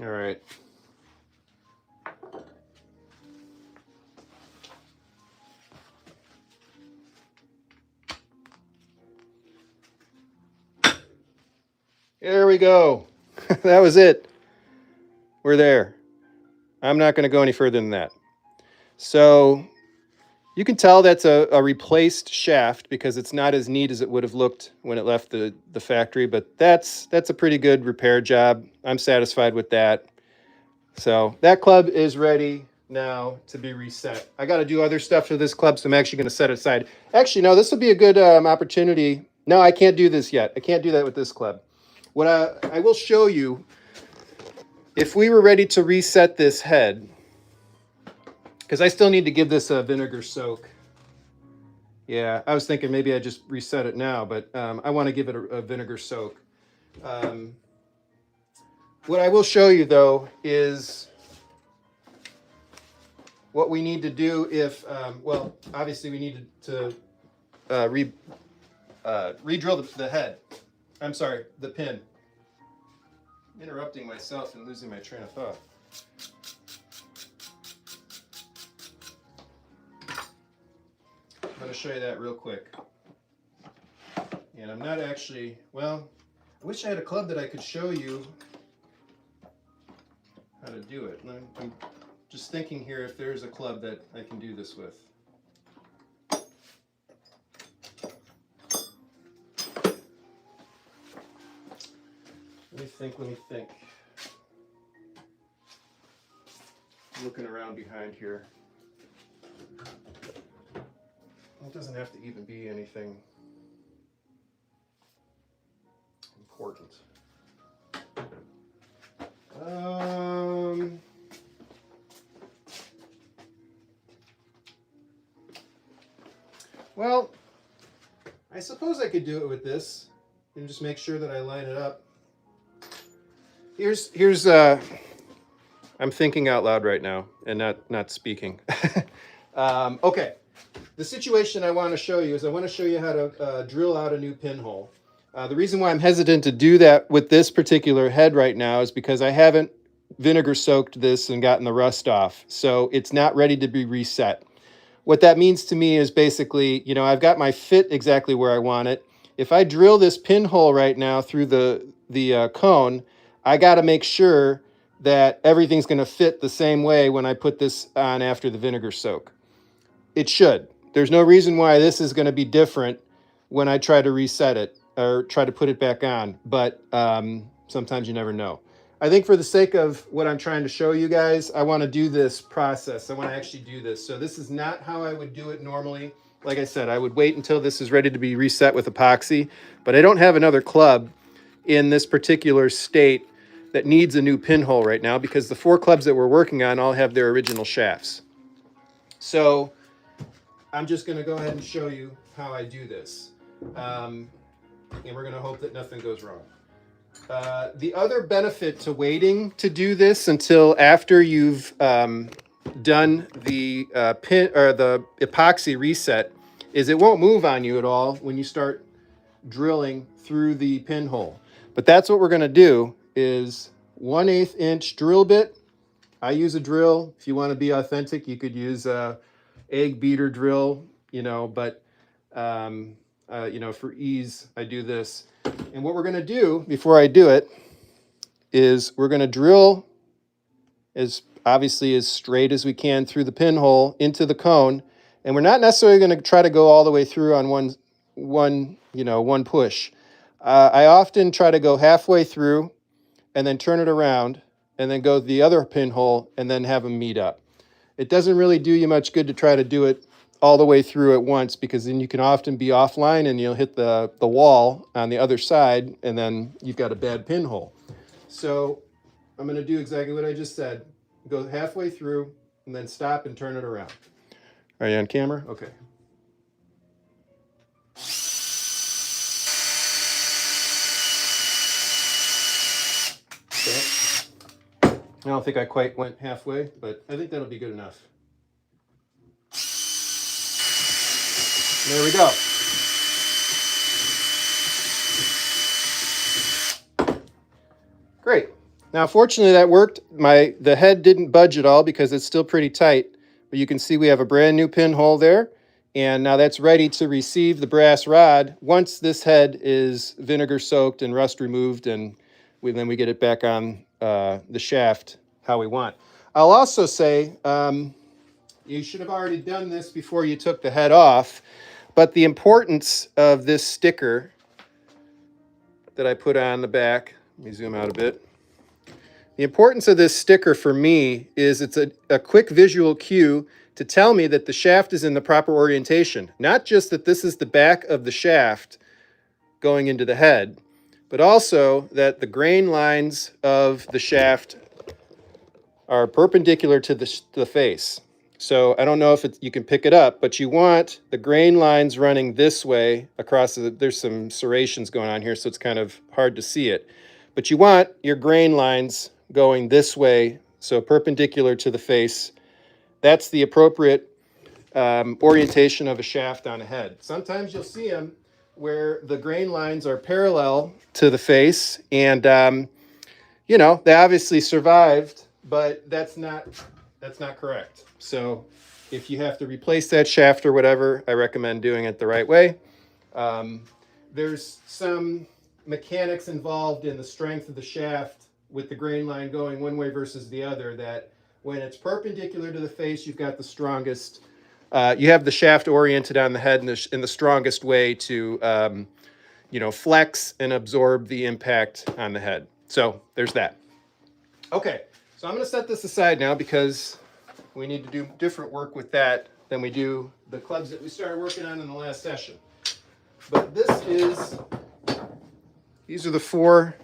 All right. There we go. That was it. We're there. I'm not going to go any further than that. So you can tell that's a replaced shaft because it's not as neat as it would have looked when it left the factory, but that's a pretty good repair job. I'm satisfied with that. So that club is ready now to be reset. I got to do other stuff to this club, so I'm actually going to set it aside. Actually, no, this will be a good opportunity. No, I can't do this yet. I can't do that with this club. What I will show you, if we were ready to reset this head, because I still need to give this a vinegar soak. Yeah, I was thinking maybe I just reset it now, but I want to give it a vinegar soak. What I will show you, though, is what we need to do if, well, obviously we need to re-drill the head. I'm sorry, the pin. I'm interrupting myself and losing my train of thought. I'm going to show you that real quick. And I'm not actually, well, I wish I had a club that I could show you how to do it. I'm just thinking here if there's a club that I can do this with. Let me think. I'm looking around behind here. It doesn't have to even be anything important. Well, I suppose I could do it with this and just make sure that I line it up. Here's I'm thinking out loud right now and not speaking. Okay, the situation I want to show you is I want to show you how to drill out a new pinhole. The reason why I'm hesitant to do that with this particular head right now is because I haven't vinegar soaked this and gotten the rust off, so it's not ready to be reset. What that means to me is basically, you know, I've got my fit exactly where I want it. If I drill this pinhole right now through the cone, I got to make sure that everything's going to fit the same way when I put this on after the vinegar soak. It should. There's no reason why this is going to be different when I try to reset it or try to put it back on, but sometimes you never know. I think for the sake of what I'm trying to show you guys, I want to do this process. I want to actually do this. So this is not how I would do it normally. Like I said, I would wait until this is ready to be reset with epoxy, but I don't have another club in this particular state that needs a new pinhole right now because the 4 clubs that we're working on all have their original shafts. So I'm just going to go ahead and show you how I do this. And we're going to hope that nothing goes wrong. The other benefit to waiting to do this until after you've done the pin or the epoxy reset is it won't move on you at all when you start drilling through the pinhole. But that's what we're going to do is 1/8 inch drill bit. I use a drill. If you want to be authentic, you could use a egg beater drill, you know, but you know, for ease, I do this. And what we're going to do before I do it is we're going to drill as obviously as straight as we can through the pinhole into the cone. And we're not necessarily going to try to go all the way through on one push. I often try to go halfway through and then turn it around and then go the other pinhole and then have them meet up. It doesn't really do you much good to try to do it all the way through at once because then you can often be offline and you'll hit the wall on the other side and then you've got a bad pinhole. So I'm going to do exactly what I just said. Go halfway through and then stop and turn it around. Are you on camera? Okay. I don't think I quite went halfway, but I think that'll be good enough. There we go. Great. Now, fortunately, that worked. The head didn't budge at all because it's still pretty tight. But you can see we have a brand new pinhole there. And now that's ready to receive the brass rod once this head is vinegar soaked and rust removed, and then we get it back on the shaft how we want. I'll also say you should have already done this before you took the head off, but the importance of this sticker that I put on the back, let me zoom out a bit. The importance of this sticker for me is it's a quick visual cue to tell me that the shaft is in the proper orientation. Not just that this is the back of the shaft going into the head, but also that the grain lines of the shaft are perpendicular to the face. So I don't know if you can pick it up, but you want the grain lines running this way across. There's some serrations going on here, so it's kind of hard to see it. But you want your grain lines going this way, so perpendicular to the face. That's the appropriate orientation of a shaft on a head. Sometimes you'll see them where the grain lines are parallel to the face, and you know, they obviously survived, but that's not correct. So if you have to replace that shaft or whatever, I recommend doing it the right way. There's some mechanics involved in the strength of the shaft with the grain line going one way versus the other, that when it's perpendicular to the face, you've got the strongest, you have the shaft oriented on the head in the strongest way to, you know, flex and absorb the impact on the head. So there's that. Okay, so I'm going to set this aside now because we need to do different work with that than we do the clubs that we started working on in the last session. But these are the 4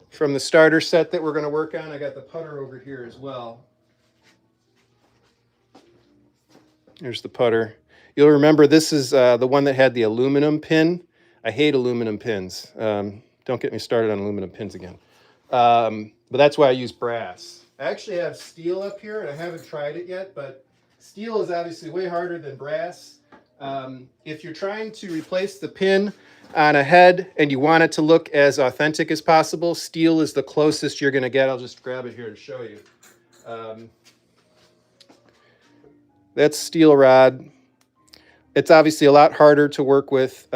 from the starter set that we're going to work on. I got the putter over here as well. Here's the putter. You'll remember this is the one that had the aluminum pin. I hate aluminum pins. Don't get me started on aluminum pins again. But that's why I use brass. I actually have steel up here, and I haven't tried it yet, but steel is obviously way harder than brass. If you're trying to replace the pin on a head and you want it to look as authentic as possible, steel is the closest you're going to get. I'll just grab it here to show you. That's steel rod. It's obviously a lot harder to work with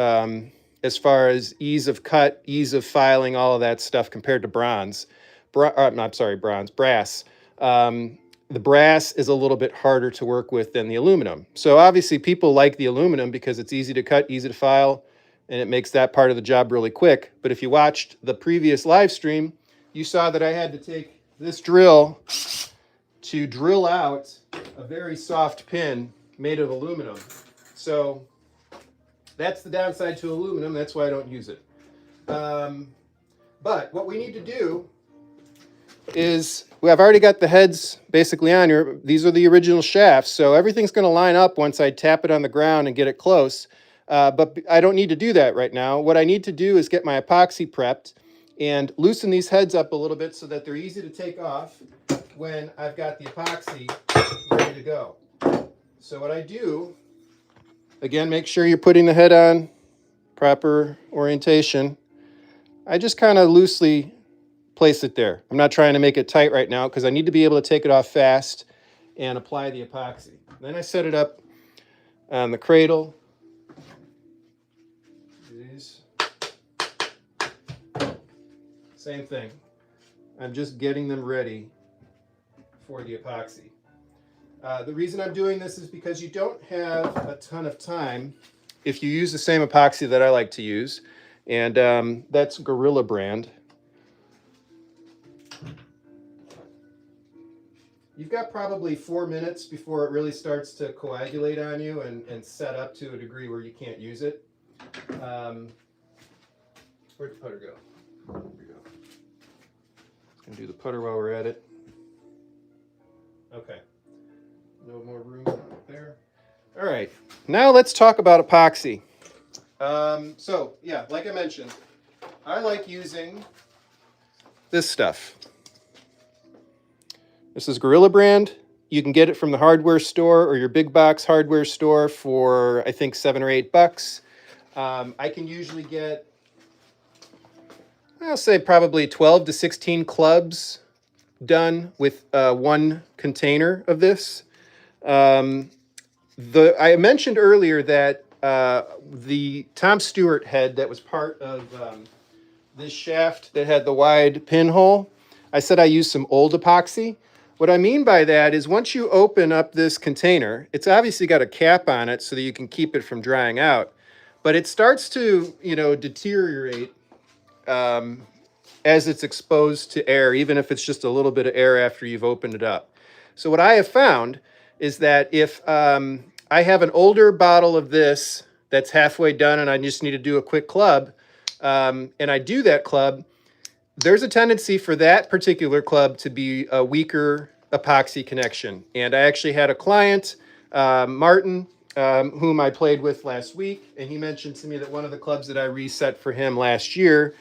as far as ease of cut, ease of filing, all of that stuff compared to bronze. I'm sorry, bronze, brass. The brass is a little bit harder to work with than the aluminum. So obviously people like the aluminum because it's easy to cut, easy to file, and it makes that part of the job really quick. But if you watched the previous live stream, you saw that I had to take this drill to drill out a very soft pin made of aluminum. So that's the downside to aluminum. That's why I don't use it. But what we need to do is, I've already got the heads basically on here. These are the original shafts, so everything's going to line up once I tap it on the ground and get it close. But I don't need to do that right now. What I need to do is get my epoxy prepped and loosen these heads up a little bit so that they're easy to take off when I've got the epoxy ready to go. So what I do, again, make sure you're putting the head on, proper orientation. I just kind of loosely place it there. I'm not trying to make it tight right now because I need to be able to take it off fast and apply the epoxy. Then I set it up on the cradle. These. Same thing. I'm just getting them ready for the epoxy. The reason I'm doing this is because you don't have a ton of time if you use the same epoxy that I like to use, and that's Gorilla brand. You've got probably 4 minutes before it really starts to coagulate on you and set up to a degree where you can't use it. Where'd the putter go? There we go. Gonna do the putter while we're at it. Okay. No more room there. All right. Now let's talk about epoxy. So yeah, like I mentioned, I like using this stuff. This is Gorilla brand. You can get it from the hardware store or your big box hardware store for, I think, $7 or $8. I can usually get, I'll say probably 12 to 16 clubs done with one container of this. I mentioned earlier that the Tom Stewart head that was part of this shaft that had the wide pinhole, I said I used some old epoxy. What I mean by that is once you open up this container, it's obviously got a cap on it so that you can keep it from drying out, but it starts to, you know, deteriorate as it's exposed to air, even if it's just a little bit of air after you've opened it up. So what I have found is that if I have an older bottle of this that's halfway done and I just need to do a quick club, and I do that club, there's a tendency for that particular club to be a weaker epoxy connection. And I actually had a client, Martin, whom I played with last week, and he mentioned to me that one of the clubs that I reset for him last year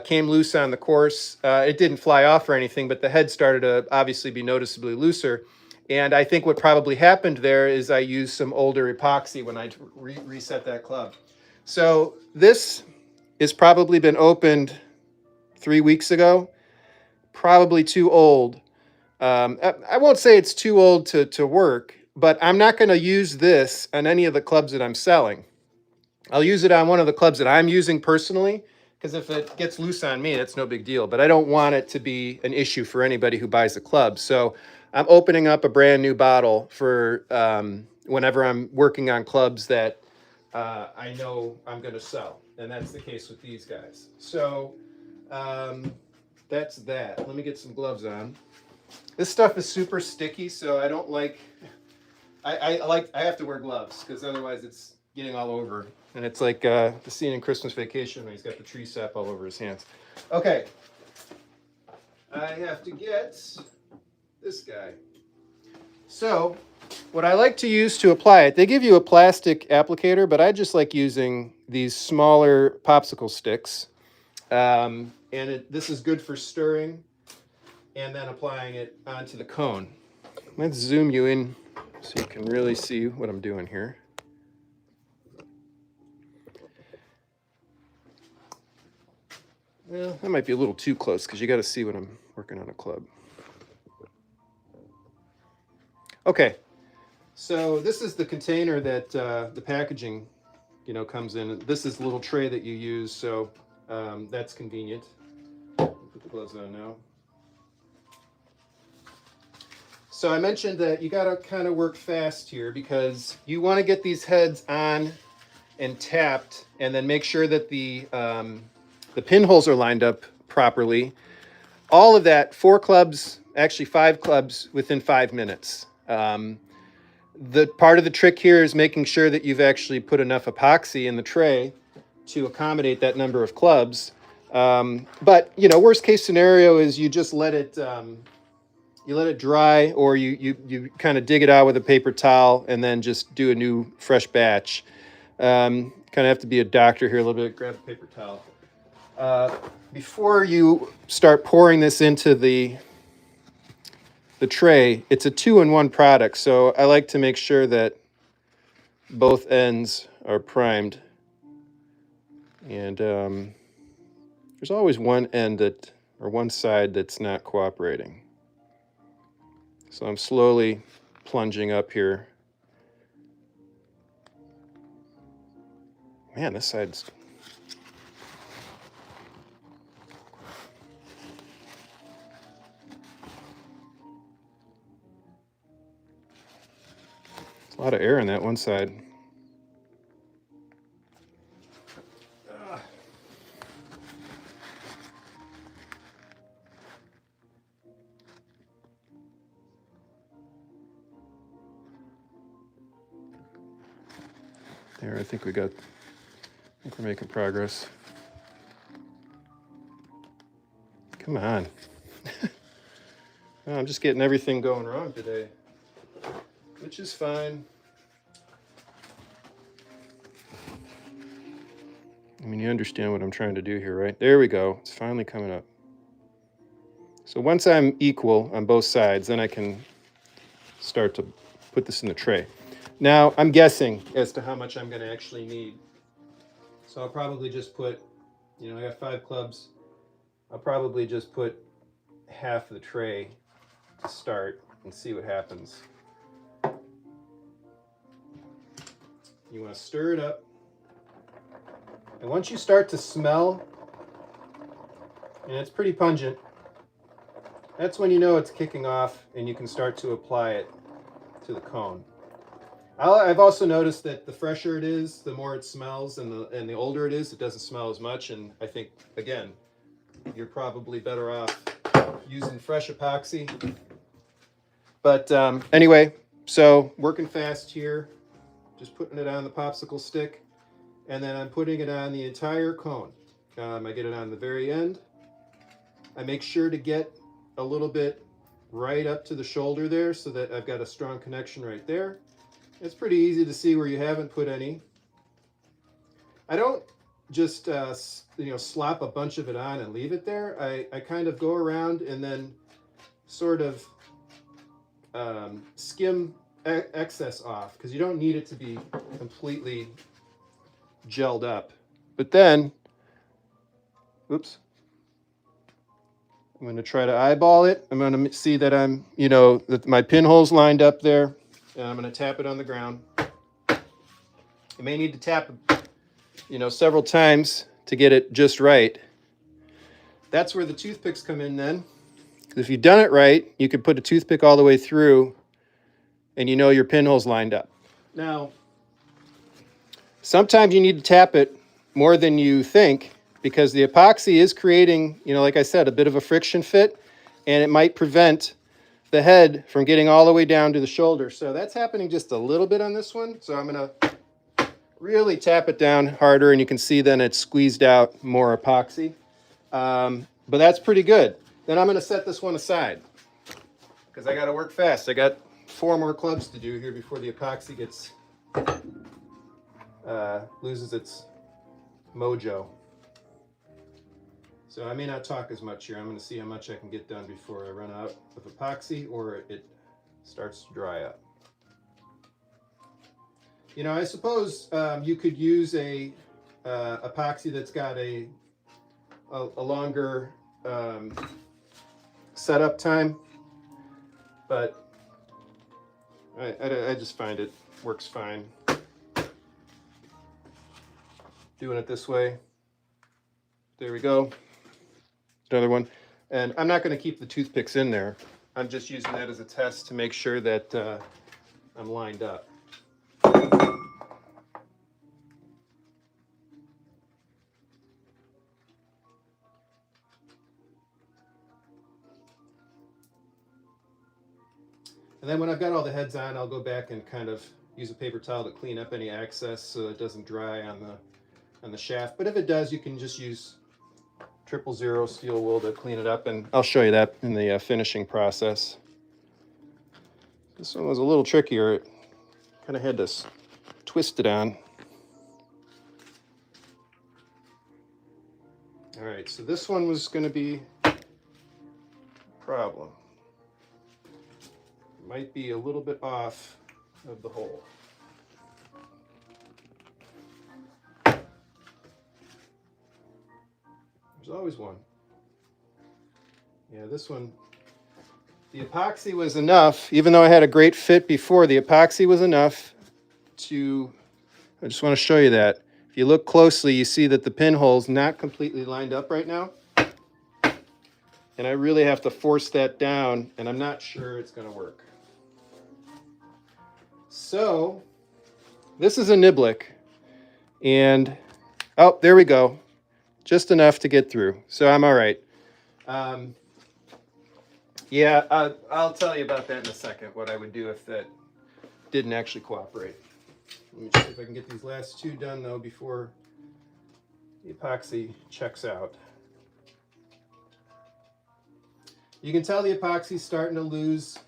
came loose on the course. It didn't fly off or anything, but the head started to obviously be noticeably looser. And I think what probably happened there is I used some older epoxy when I reset that club. So this has probably been opened 3 weeks ago. Probably too old. I won't say it's too old to work, but I'm not going to use this on any of the clubs that I'm selling. I'll use it on one of the clubs that I'm using personally, because if it gets loose on me, that's no big deal. But I don't want it to be an issue for anybody who buys the club. So I'm opening up a brand new bottle for whenever I'm working on clubs that I know I'm going to sell. And that's the case with these guys. So that's that. Let me get some gloves on. This stuff is super sticky, so I don't like. I have to wear gloves because otherwise it's getting all over. And it's like the scene in Christmas Vacation when he's got the tree sap all over his hands. Okay, I have to get this guy. So what I like to use to apply it, they give you a plastic applicator, but I just like using these smaller popsicle sticks. And this is good for stirring and then applying it onto the cone. Let's zoom you in so you can really see what I'm doing here. Well, that might be a little too close because you got to see what I'm working on a club. Okay, so this is the container that the packaging, comes in. This is the little tray that you use, so that's convenient. Put the gloves on now. So I mentioned that you got to kind of work fast here because you want to get these heads on and tapped, and then make sure that the pinholes are lined up properly. All of that, 4 clubs, actually 5 clubs within 5 minutes. The part of the trick here is making sure that you've actually put enough epoxy in the tray to accommodate that number of clubs. But worst case scenario is you just let it dry, or you kind of dig it out with a paper towel and then just do a new fresh batch. Kind of have to be a doctor here a little bit. Grab a paper towel. Before you start pouring this into the tray, it's a 2-in-1 product, so I like to make sure that both ends are primed. And there's always one side that's not cooperating. So I'm slowly plunging up here. Man, this side's... There's a lot of air on that one side. There, I think we're making progress. Come on. Oh, I'm just getting everything going wrong today, which is fine. I mean, you understand what I'm trying to do here, right? There we go. It's finally coming up. So once I'm equal on both sides, then I can start to put this in the tray. Now, I'm guessing as to how much I'm going to actually need. So I'll probably just put, I got 5 clubs. I'll probably just put half the tray to start and see what happens. You want to stir it up. And once you start to smell, and it's pretty pungent, that's when you know it's kicking off and you can start to apply it to the cone. I've also noticed that the fresher it is, the more it smells, and the older it is, it doesn't smell as much. And I think, again, you're probably better off using fresh epoxy. But anyway, so working fast here, just putting it on the popsicle stick, and then I'm putting it on the entire cone. I get it on the very end. I make sure to get a little bit right up to the shoulder there so that I've got a strong connection right there. It's pretty easy to see where you haven't put any. I don't just slap a bunch of it on and leave it there. I kind of go around and then sort of skim excess off, because you don't need it to be completely gelled up. But then, oops, I'm going to try to eyeball it. I'm going to see that I'm, you know, that my pinhole's lined up there. And I'm going to tap it on the ground. You may need to tap, you know, several times to get it just right. That's where the toothpicks come in then. If you've done it right, you could put a toothpick all the way through and you know your pinhole's lined up. Now, sometimes you need to tap it more than you think because the epoxy is creating, you know, like I said, a bit of a friction fit, and it might prevent the head from getting all the way down to the shoulder. So that's happening just a little bit on this one. So I'm going to really tap it down harder, and you can see then it's squeezed out more epoxy. But that's pretty good. Then I'm going to set this one aside because I got to work fast. I got 4 more clubs to do here before the epoxy gets loses its mojo. So I may not talk as much here. I'm going to see how much I can get done before I run out of epoxy or it starts to dry up. You know, I suppose you could use a epoxy that's got a longer setup time, but I just find it works fine doing it this way. There we go. Another one. And I'm not going to keep the toothpicks in there. I'm just using that as a test to make sure that I'm lined up. And then when I've got all the heads on, I'll go back and kind of use a paper towel to clean up any excess so it doesn't dry on the shaft. But if it does, you can just use 000 steel wool to clean it up, and I'll show you that in the finishing process. This one was a little trickier. It kind of had to twist it on. All right, so this one was going to be a problem. Might be a little bit off of the hole. There's always one. Yeah, this one, the epoxy was enough, even though I had a great fit before, the epoxy was enough to, I just want to show you that. If you look closely, you see that the pinhole's not completely lined up right now. And I really have to force that down, and I'm not sure it's going to work. So, this is a niblick, and, oh, there we go. Just enough to get through, so I'm all right. Yeah, I'll tell you about that in a second, what I would do if that didn't actually cooperate. Let me see if I can get these last 2 done, though, before the epoxy checks out. You can tell the epoxy's starting to lose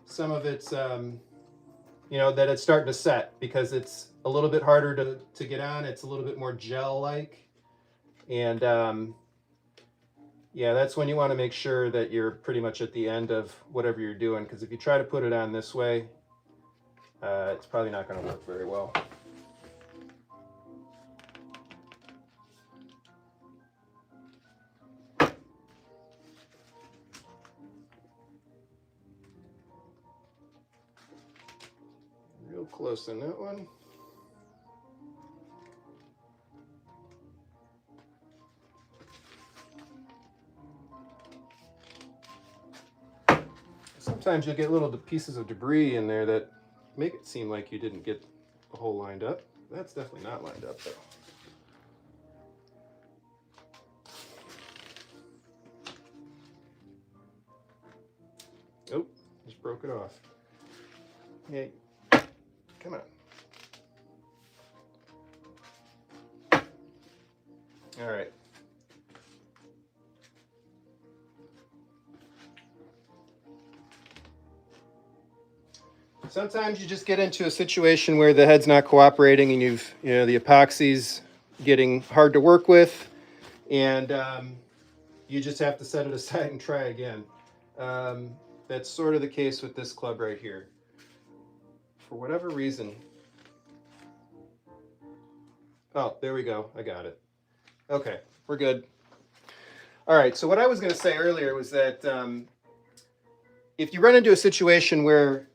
some of its, you know, that it's starting to set because it's a little bit harder to get on. It's a little bit more gel-like. And yeah, that's when you want to make sure that you're pretty much at the end of whatever you're doing, because if you try to put it on this way, it's probably not going to work very well. Real close on that one. Sometimes you'll get little pieces of debris in there that make it seem like you didn't get the hole lined up. That's definitely not lined up though. Oh, just broke it off. Hey, come on. All right. Sometimes you just get into a situation where the head's not cooperating and the epoxy's getting hard to work with, and you just have to set it aside and try again. That's sort of the case with this club right here. For whatever reason, Oh, there we go. I got it. Okay, we're good. All right, so what I was going to say earlier was that if you run into a situation where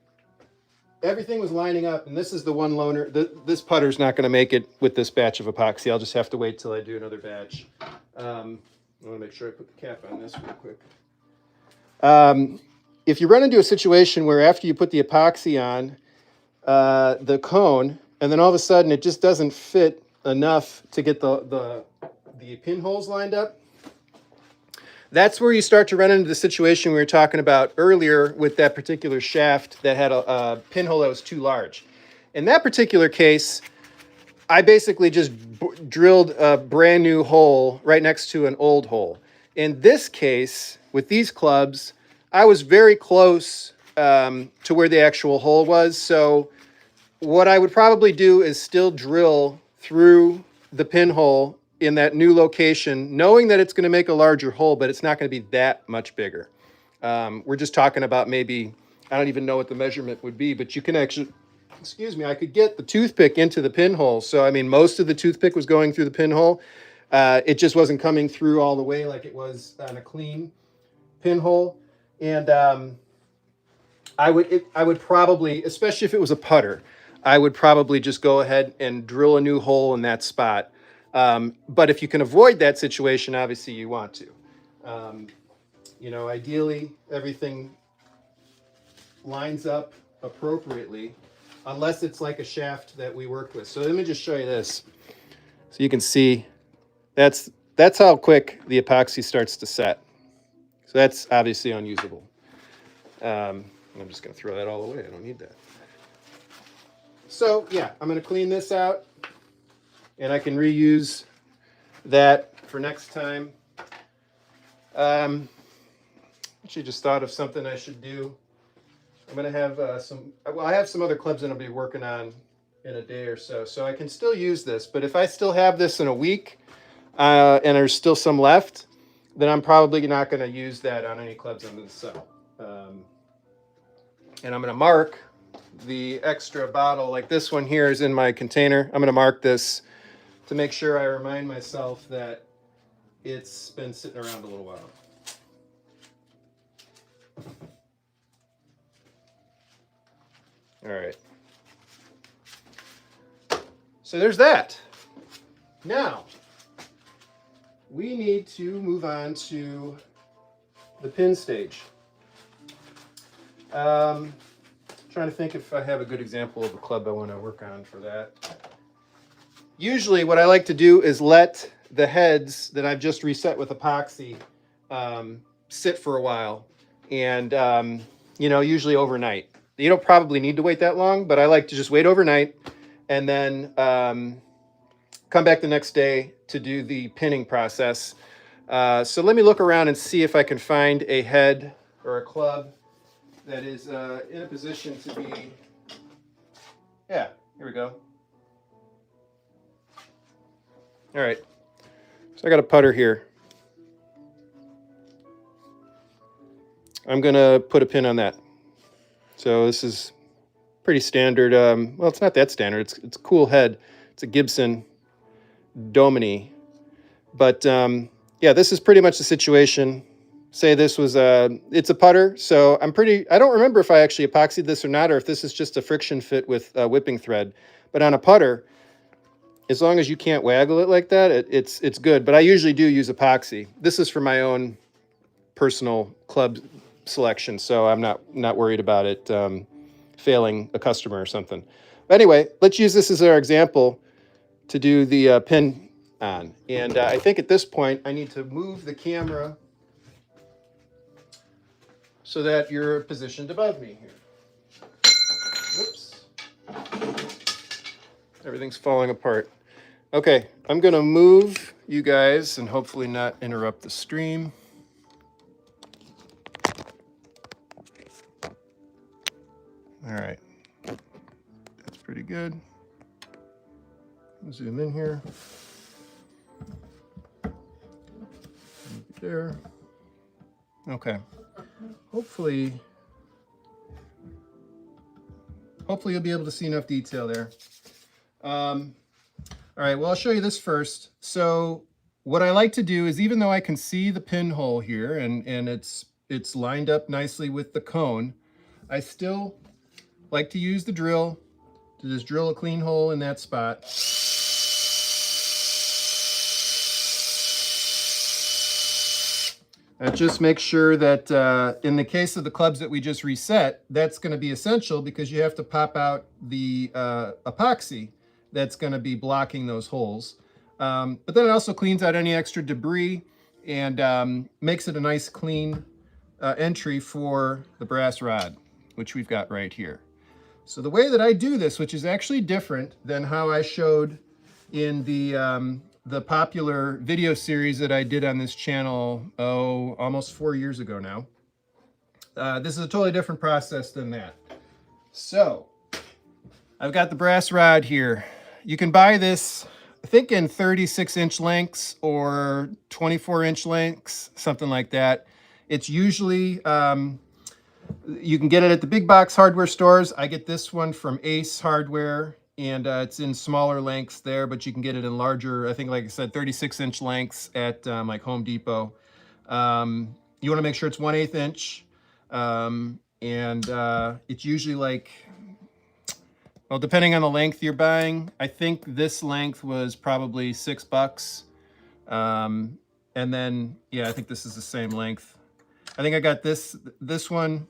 everything was lining up, and this is the one loaner, this putter's not going to make it with this batch of epoxy. I'll just have to wait till I do another batch. I want to make sure I put the cap on this real quick. If you run into a situation where after you put the epoxy on the cone, and then all of a sudden it just doesn't fit enough to get the pinholes lined up, that's where you start to run into the situation we were talking about earlier with that particular shaft that had a pinhole that was too large. In that particular case, I basically just drilled a brand new hole right next to an old hole. In this case, with these clubs, I was very close to where the actual hole was. So what I would probably do is still drill through the pinhole in that new location, knowing that it's going to make a larger hole, but it's not going to be that much bigger. We're just talking about maybe, I don't even know what the measurement would be, but you can actually, excuse me, I could get the toothpick into the pinhole. So, I mean, most of the toothpick was going through the pinhole. It just wasn't coming through all the way like it was on a clean pinhole. And I would probably, especially if it was a putter, I would probably just go ahead and drill a new hole in that spot. But if you can avoid that situation, obviously you want to. You know, ideally, everything lines up appropriately, unless it's like a shaft that we worked with. So let me just show you this. So you can see that's how quick the epoxy starts to set. So that's obviously unusable. I'm just going to throw that all away. I don't need that. So yeah, I'm going to clean this out, and I can reuse that for next time. Actually just thought of something I should do. I'm going to have I have some other clubs that I'll be working on in a day or so. So I can still use this, but if I still have this in a week and there's still some left, then I'm probably not going to use that on any clubs I'm going to sell. And I'm going to mark the extra bottle, like this one here is in my container. I'm going to mark this to make sure I remind myself that it's been sitting around a little while. All right. So there's that. Now, we need to move on to the pin stage. Trying to think if I have a good example of a club I want to work on for that. Usually what I like to do is let the heads that I've just reset with epoxy sit for a while, and you know, usually overnight. You don't probably need to wait that long, but I like to just wait overnight and then come back the next day to do the pinning process. So let me look around and see if I can find a head or a club that is in a position to be, yeah, here we go. All right, so I got a putter here. I'm gonna put a pin on that. So this is pretty standard. Well, it's not that standard. It's a cool head. It's a Gibson Domini. But yeah, this is pretty much the situation. Say this was it's a putter. So I don't remember if I actually epoxied this or not, or if this is just a friction fit with whipping thread. But on a putter, as long as you can't waggle it like that, it's good. But I usually do use epoxy. This is for my own personal club selection, so I'm not worried about it failing a customer or something. But anyway, let's use this as our example to do the pin on. And I think at this point I need to move the camera so that you're positioned above me here. Whoops. Everything's falling apart. Okay, I'm gonna move you guys and hopefully not interrupt the stream. All right, that's pretty good. Zoom in here. There. Okay. Hopefully you'll be able to see enough detail there. All right, well, I'll show you this first. So what I like to do is, even though I can see the pinhole here and it's lined up nicely with the cone, I still like to use the drill to just drill a clean hole in that spot. That just makes sure that in the case of the clubs that we just reset, that's going to be essential because you have to pop out the epoxy that's going to be blocking those holes. But then it also cleans out any extra debris and makes it a nice clean entry for the brass rod, which we've got right here. So the way that I do this, which is actually different than how I showed in the popular video series that I did on this channel, almost 4 years ago now. This is a totally different process than that. So I've got the brass rod here. You can buy this, I think, in 36-inch lengths or 24-inch lengths, something like that. It's usually, you can get it at the big box hardware stores. I get this one from Ace Hardware, and it's in smaller lengths there, but you can get it in larger, I think, like I said, 36-inch lengths at like Home Depot. You want to make sure it's 1/8 inch, and it's usually like, well, depending on the length you're buying, I think this length was probably $6. And then, yeah, I think this is the same length. I think I got this one,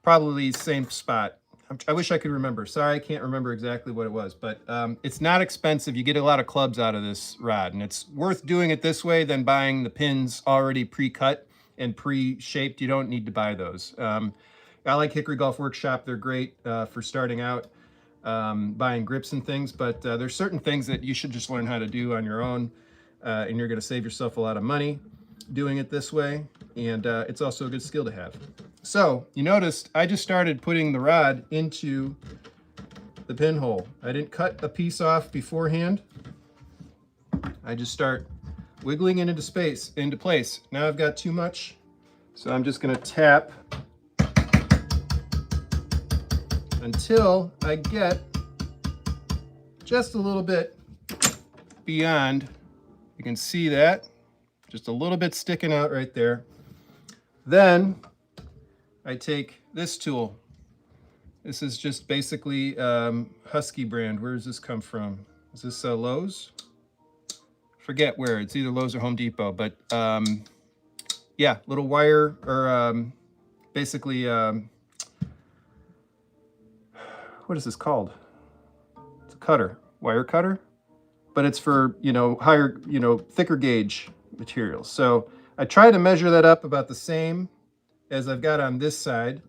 probably same spot. I wish I could remember. Sorry, I can't remember exactly what it was, but it's not expensive. You get a lot of clubs out of this rod, and it's worth doing it this way than buying the pins already pre-cut and pre-shaped. You don't need to buy those. I like Hickory Golf Workshop. They're great for starting out, buying grips and things, but there's certain things that you should just learn how to do on your own, and you're going to save yourself a lot of money doing it this way, and it's also a good skill to have. So you noticed I just started putting the rod into the pinhole. I didn't cut a piece off beforehand. I just start wiggling it into place. Now I've got too much, so I'm just going to tap until I get just a little bit beyond. You can see that, just a little bit sticking out right there. Then I take this tool. This is just basically Husky brand. Where does this come from? Is this Lowe's? Forget where. It's either Lowe's or Home Depot. But yeah, little wire, or basically, what is this called? It's a cutter, wire cutter. But it's for, higher, thicker gauge materials. So I try to measure that up about the same as I've got on this side,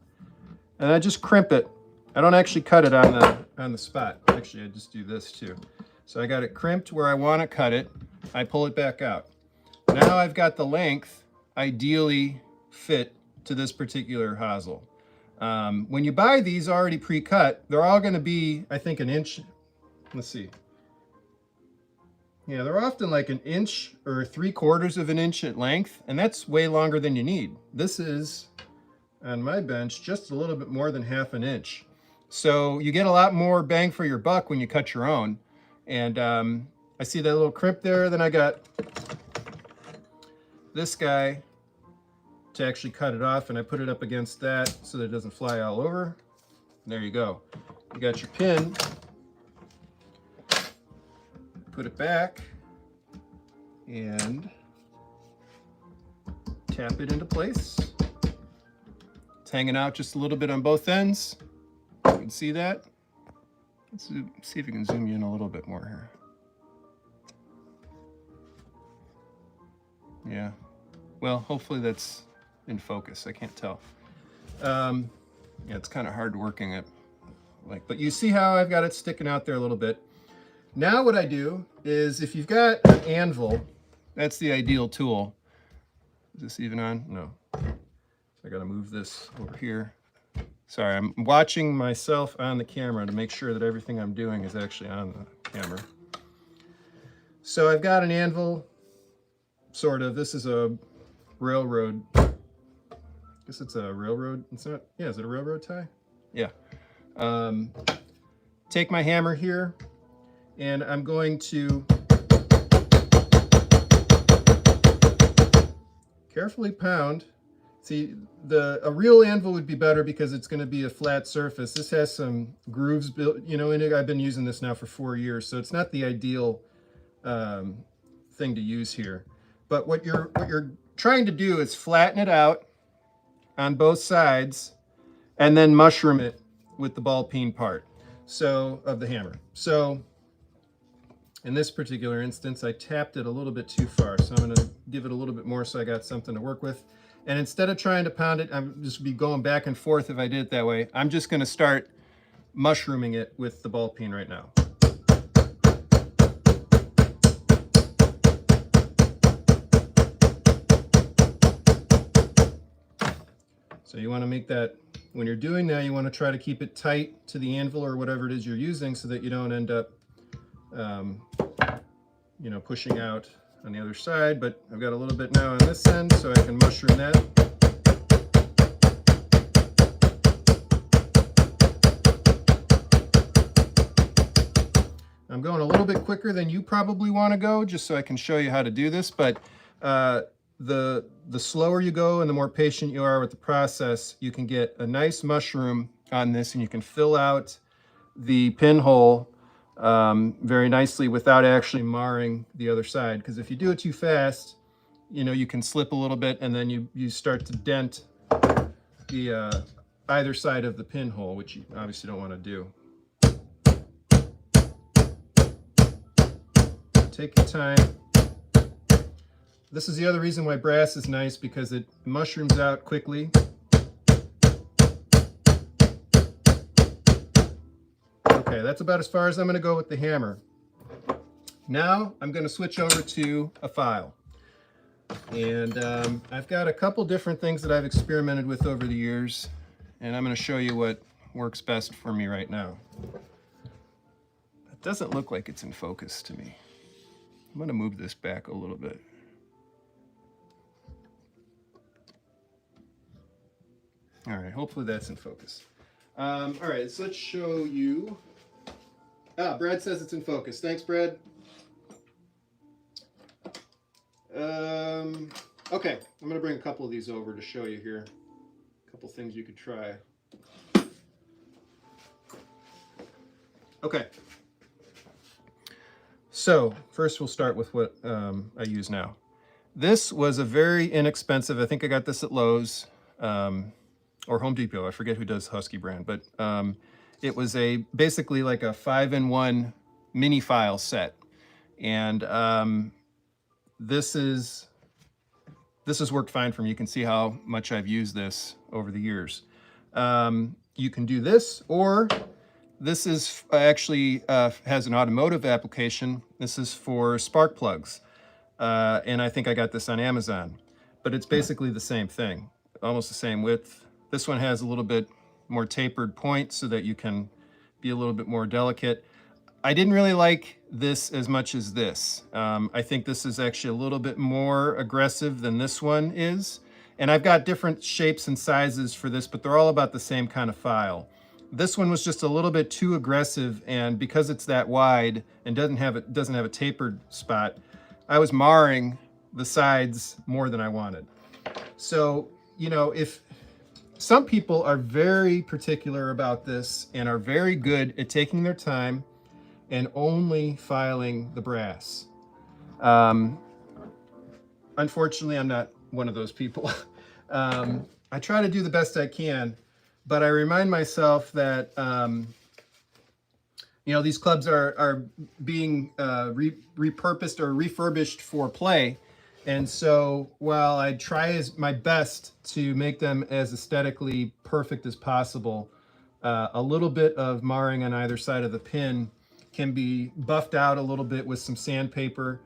and I just crimp it. I don't actually cut it on the spot. Actually, I just do this too. So I got it crimped where I want to cut it. I pull it back out. Now I've got the length ideally fit to this particular hosel. When you buy these already pre-cut, they're all going to be, I think, 1 inch. Let's see. Yeah, they're often like 1 inch or 3/4 of an inch at length, and that's way longer than you need. This is, on my bench, just a little bit more than 1/2 inch. So you get a lot more bang for your buck when you cut your own. And I see that little crimp there. Then I got this guy to actually cut it off, and I put it up against that so that it doesn't fly all over. And there you go. You got your pin. Put it back and tap it into place. It's hanging out just a little bit on both ends. You can see that. Let's see if we can zoom in a little bit more here. Yeah, well, hopefully that's in focus. I can't tell. Yeah, it's kind of hard working it. But you see how I've got it sticking out there a little bit. Now what I do is, if you've got an anvil, that's the ideal tool. Is this even on? No. So I gotta move this over here. Sorry, I'm watching myself on the camera to make sure that everything I'm doing is actually on the camera. So I've got an anvil, sort of. This is a railroad. I guess it's a railroad. It's not, yeah, is it a railroad tie? Yeah. Take my hammer here, and I'm going to carefully pound. See, a real anvil would be better because it's going to be a flat surface. This has some grooves built, you know, in it. I've been using this now for 4 years, so it's not the ideal thing to use here. But what you're trying to do is flatten it out on both sides and then mushroom it with the ball peen part of the hammer. So in this particular instance, I tapped it a little bit too far, so I'm going to give it a little bit more so I got something to work with. And instead of trying to pound it, I'm just be going back and forth if I did it that way. I'm just going to start mushrooming it with the ball peen right now. So you want to make that, when you're doing that, you want to try to keep it tight to the anvil or whatever it is you're using so that you don't end up, you know, pushing out on the other side. But I've got a little bit now on this end, so I can mushroom that. I'm going a little bit quicker than you probably want to go, just so I can show you how to do this. But the slower you go and the more patient you are with the process, you can get a nice mushroom on this, and you can fill out the pinhole very nicely without actually marring the other side. Because if you do it too fast, you know, you can slip a little bit, and then you start to dent the either side of the pinhole, which you obviously don't want to do. Take your time. This is the other reason why brass is nice, because it mushrooms out quickly. Okay, that's about as far as I'm going to go with the hammer. Now I'm going to switch over to a file. And I've got a couple different things that I've experimented with over the years, and I'm going to show you what works best for me right now. It doesn't look like it's in focus to me. I'm going to move this back a little bit. All right, hopefully that's in focus. All right, so let's show you. Brad says it's in focus. Thanks, Brad. Okay, I'm going to bring a couple of these over to show you here. A couple things you could try. Okay. So first we'll start with what I use now. This was a very inexpensive, I think I got this at Lowe's or Home Depot. I forget who does Husky brand, but it was basically like a 5-in-1 mini file set. And this has worked fine for me. You can see how much I've used this over the years. You can do this, or this is actually has an automotive application. This is for spark plugs. And I think I got this on Amazon. But it's basically the same thing, almost the same width. This one has a little bit more tapered point so that you can be a little bit more delicate. I didn't really like this as much as this. I think this is actually a little bit more aggressive than this one is. And I've got different shapes and sizes for this, but they're all about the same kind of file. This one was just a little bit too aggressive, and because it's that wide and doesn't have a tapered spot, I was marring the sides more than I wanted. So, you know, if some people are very particular about this and are very good at taking their time and only filing the brass. Unfortunately, I'm not one of those people. I try to do the best I can, but I remind myself that you know, these clubs are being repurposed or refurbished for play. And so while I try my best to make them as aesthetically perfect as possible, a little bit of marring on either side of the pin can be buffed out a little bit with some sandpaper,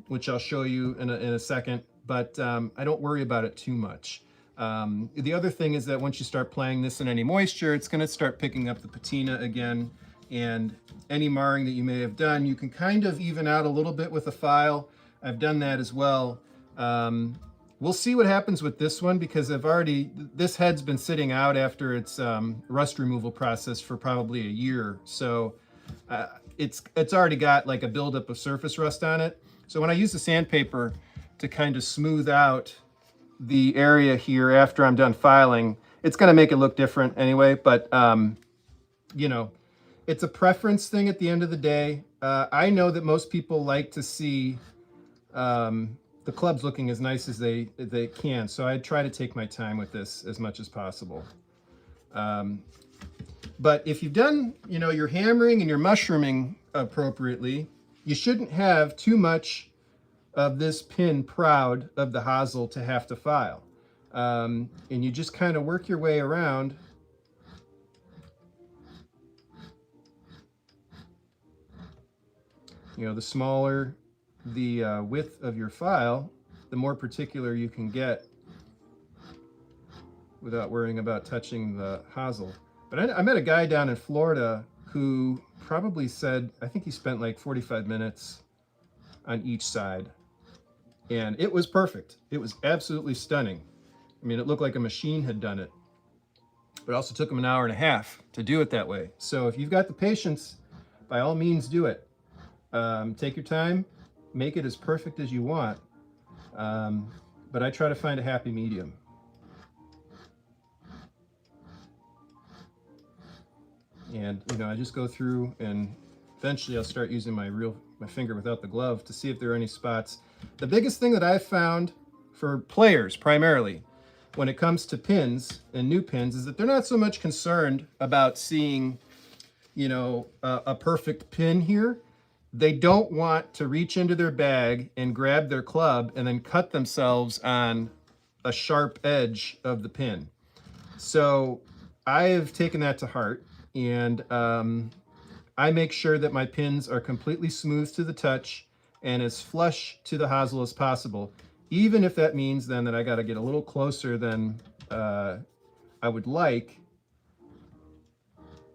which I'll show you in a second, but I don't worry about it too much. The other thing is that once you start playing this in any moisture, it's going to start picking up the patina again, and any marring that you may have done, you can kind of even out a little bit with a file. I've done that as well. We'll see what happens with this one, because this head's been sitting out after its rust removal process for probably a year. So, it's already got like a buildup of surface rust on it. So when I use the sandpaper to kind of smooth out the area here after I'm done filing, it's going to make it look different anyway. But, you know, it's a preference thing at the end of the day. I know that most people like to see the clubs looking as nice as they can. So I try to take my time with this as much as possible. But if you've done, you know, your hammering and your mushrooming appropriately, you shouldn't have too much of this pin proud of the hosel to have to file. And you just kind of work your way around. You know, the smaller the width of your file, the more particular you can get without worrying about touching the hosel. But I met a guy down in Florida who probably said, I think he spent like 45 minutes on each side. And it was perfect. It was absolutely stunning. I mean, it looked like a machine had done it. But it also took him an hour and a half to do it that way. So if you've got the patience, by all means do it. Take your time, make it as perfect as you want. But I try to find a happy medium. And, you know, I just go through and eventually I'll start using my finger without the glove to see if there are any spots. The biggest thing that I've found for players primarily when it comes to pins and new pins is that they're not so much concerned about seeing, you know, a perfect pin here. They don't want to reach into their bag and grab their club and then cut themselves on a sharp edge of the pin. So I have taken that to heart. And I make sure that my pins are completely smooth to the touch and as flush to the hosel as possible, even if that means then that I got to get a little closer than I would like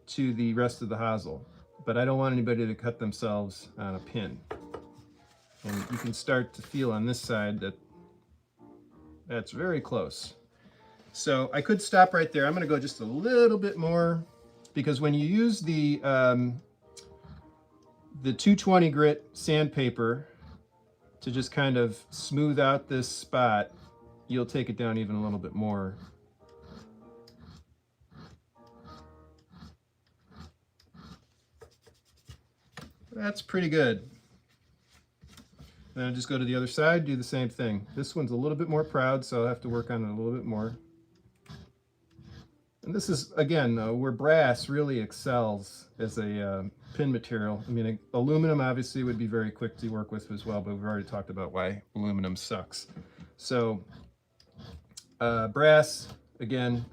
to the rest of the hosel. But I don't want anybody to cut themselves on a pin. And you can start to feel on this side that that's very close. So I could stop right there. I'm going to go just a little bit more, because when you use the 220 grit sandpaper to just kind of smooth out this spot, you'll take it down even a little bit more. That's pretty good. Then I'll just go to the other side, do the same thing. This one's a little bit more proud, so I'll have to work on it a little bit more. And this is, again, where brass really excels as a pin material. I mean, aluminum obviously would be very quick to work with as well, but we've already talked about why aluminum sucks. So brass, again,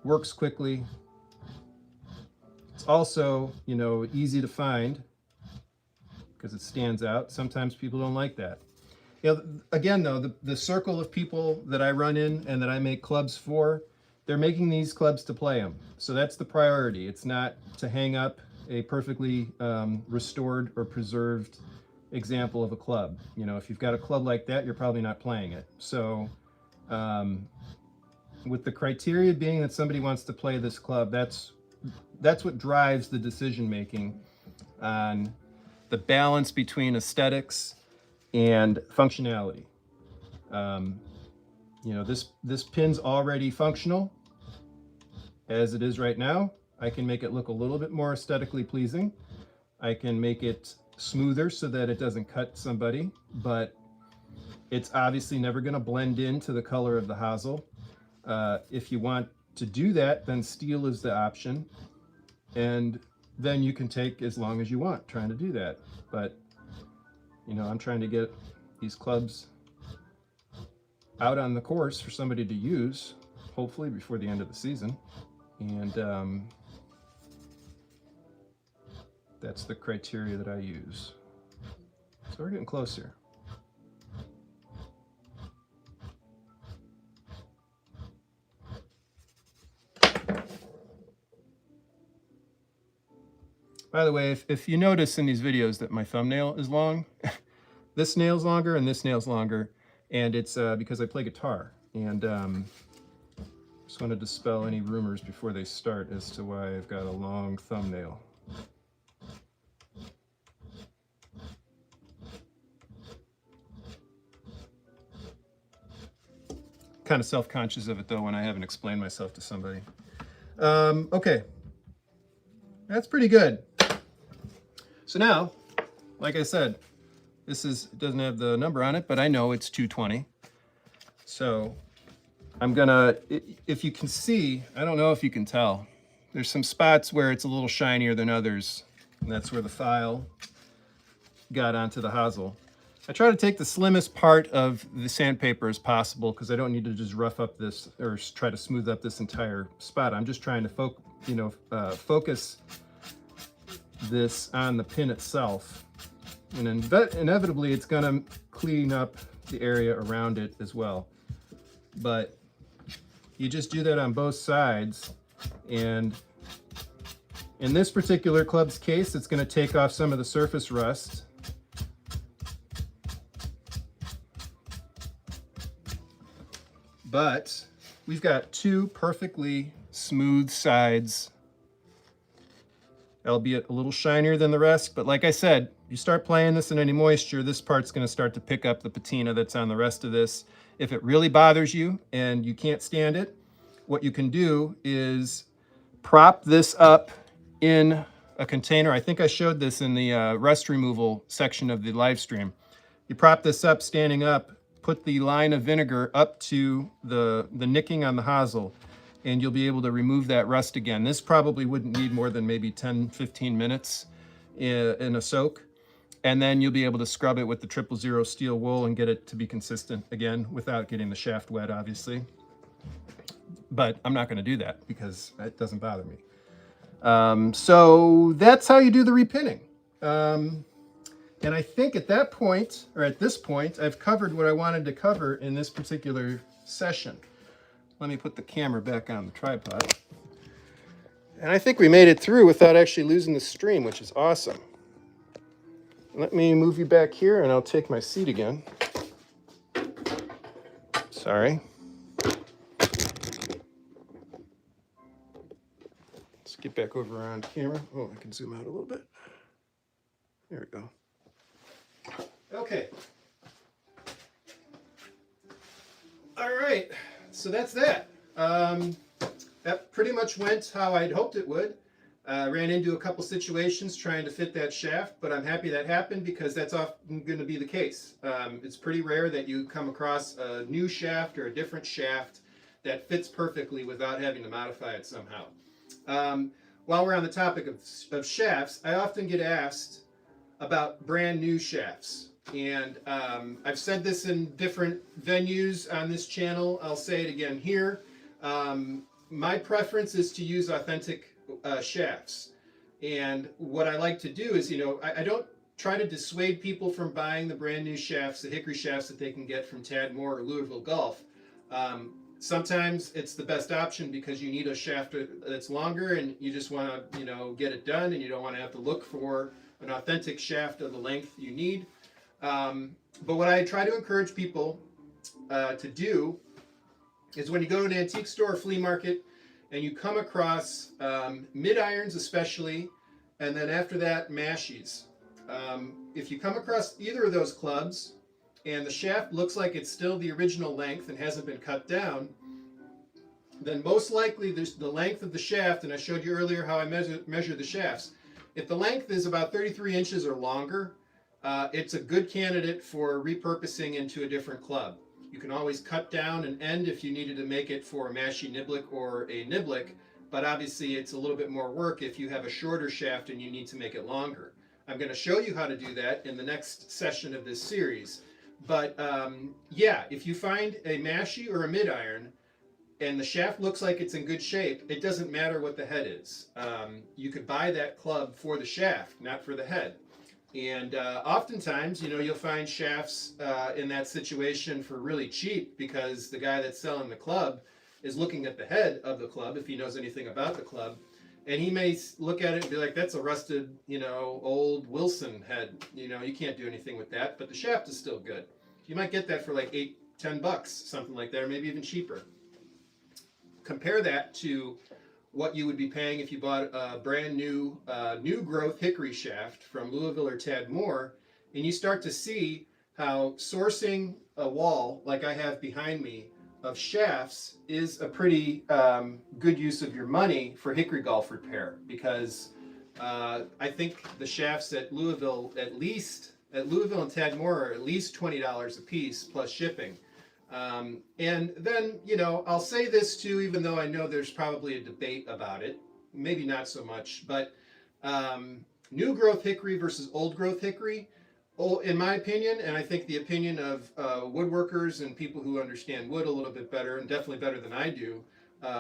works quickly. It's also, you know, easy to find because it stands out. Sometimes people don't like that. You know, again, though, the circle of people that I run in and that I make clubs for, they're making these clubs to play them. So that's the priority. It's not to hang up a perfectly restored or preserved example of a club. You know, if you've got a club like that, you're probably not playing it. So with the criteria being that somebody wants to play this club, that's what drives the decision making on the balance between aesthetics and functionality. You know, this pin's already functional as it is right now. I can make it look a little bit more aesthetically pleasing. I can make it smoother so that it doesn't cut somebody, but it's obviously never going to blend into the color of the hosel. If you want to do that, then steel is the option, and then you can take as long as you want trying to do that. But you know, I'm trying to get these clubs out on the course for somebody to use, hopefully before the end of the season. And that's the criteria that I use. So we're getting closer. By the way, if you notice in these videos that my thumbnail is long, this nail's longer and this nail's longer, and it's because I play guitar. And just want to dispel any rumors before they start as to why I've got a long thumbnail. kind of self-conscious of it though when I haven't explained myself to somebody. Okay, that's pretty good. So now, like I said, this doesn't have the number on it, but I know it's 220. So I'm gonna, if you can see, I don't know if you can tell, there's some spots where it's a little shinier than others, and that's where the file got onto the hosel. I try to take the slimmest part of the sandpaper as possible because I don't need to just rough up this or try to smooth up this entire spot. I'm just trying to focus this on the pin itself, and inevitably it's going to clean up the area around it as well. But you just do that on both sides, and in this particular club's case, it's going to take off some of the surface rust. But we've got two perfectly smooth sides, albeit a little shinier than the rest. But like I said, you start playing this in any moisture, this part's going to start to pick up the patina that's on the rest of this. If it really bothers you and you can't stand it, what you can do is prop this up in a container. I think I showed this in the rust removal section of the live stream. You prop this up standing up, put the line of vinegar up to the nicking on the hosel, and you'll be able to remove that rust again. This probably wouldn't need more than maybe 10-15 minutes in a soak. And then you'll be able to scrub it with the 000 steel wool and get it to be consistent again without getting the shaft wet, obviously. But I'm not going to do that because it doesn't bother me. So that's how you do the repinning. And I think at that point, or at this point, I've covered what I wanted to cover in this particular session. Let me put the camera back on the tripod. And I think we made it through without actually losing the stream, which is awesome. Let me move you back here and I'll take my seat again. Sorry. Let's get back over on camera. Oh, I can zoom out a little bit. There we go. Okay. All right, so that's that. That pretty much went how I'd hoped it would. Ran into a couple situations trying to fit that shaft, but I'm happy that happened because that's often going to be the case. It's pretty rare that you come across a new shaft or a different shaft that fits perfectly without having to modify it somehow. While we're on the topic of shafts, I often get asked about brand new shafts. And I've said this in different venues on this channel. I'll say it again here. My preference is to use authentic shafts. And what I like to do is, I don't try to dissuade people from buying the brand new shafts, the Hickory shafts that they can get from Tadmore or Louisville Golf. Sometimes it's the best option because you need a shaft that's longer and you just want to, get it done, and you don't want to have to look for an authentic shaft of the length you need. But what I try to encourage people to do is when you go to an antique store or flea market and you come across mid-irons especially, and then after that mashies. If you come across either of those clubs and the shaft looks like it's still the original length and hasn't been cut down, then most likely there's the length of the shaft, and I showed you earlier how I measure the shafts. If the length is about 33 inches or longer, it's a good candidate for repurposing into a different club. You can always cut down an end if you needed to make it for a mashie niblick or a niblick, but obviously it's a little bit more work if you have a shorter shaft and you need to make it longer. I'm going to show you how to do that in the next session of this series. But yeah, if you find a mashie or a mid-iron and the shaft looks like it's in good shape, it doesn't matter what the head is. You could buy that club for the shaft, not for the head. And oftentimes, you'll find shafts in that situation for really cheap because the guy that's selling the club is looking at the head of the club, if he knows anything about the club, and he may look at it and be like, that's a rusted, old Wilson head. You can't do anything with that, but the shaft is still good. You might get that for like $8-10, something like that, or maybe even cheaper. Compare that to what you would be paying if you bought a brand new, new growth hickory shaft from Louisville or Tadmore, and you start to see how sourcing a wall like I have behind me of shafts is a pretty good use of your money for hickory golf repair, because I think the shafts at Louisville, at Louisville and Tadmore, are at least $20 a piece plus shipping. And then, you know, I'll say this too, even though I know there's probably a debate about it, maybe not so much, but new growth hickory versus old growth hickory, in my opinion, and I think the opinion of woodworkers and people who understand wood a little bit better, and definitely better than I do,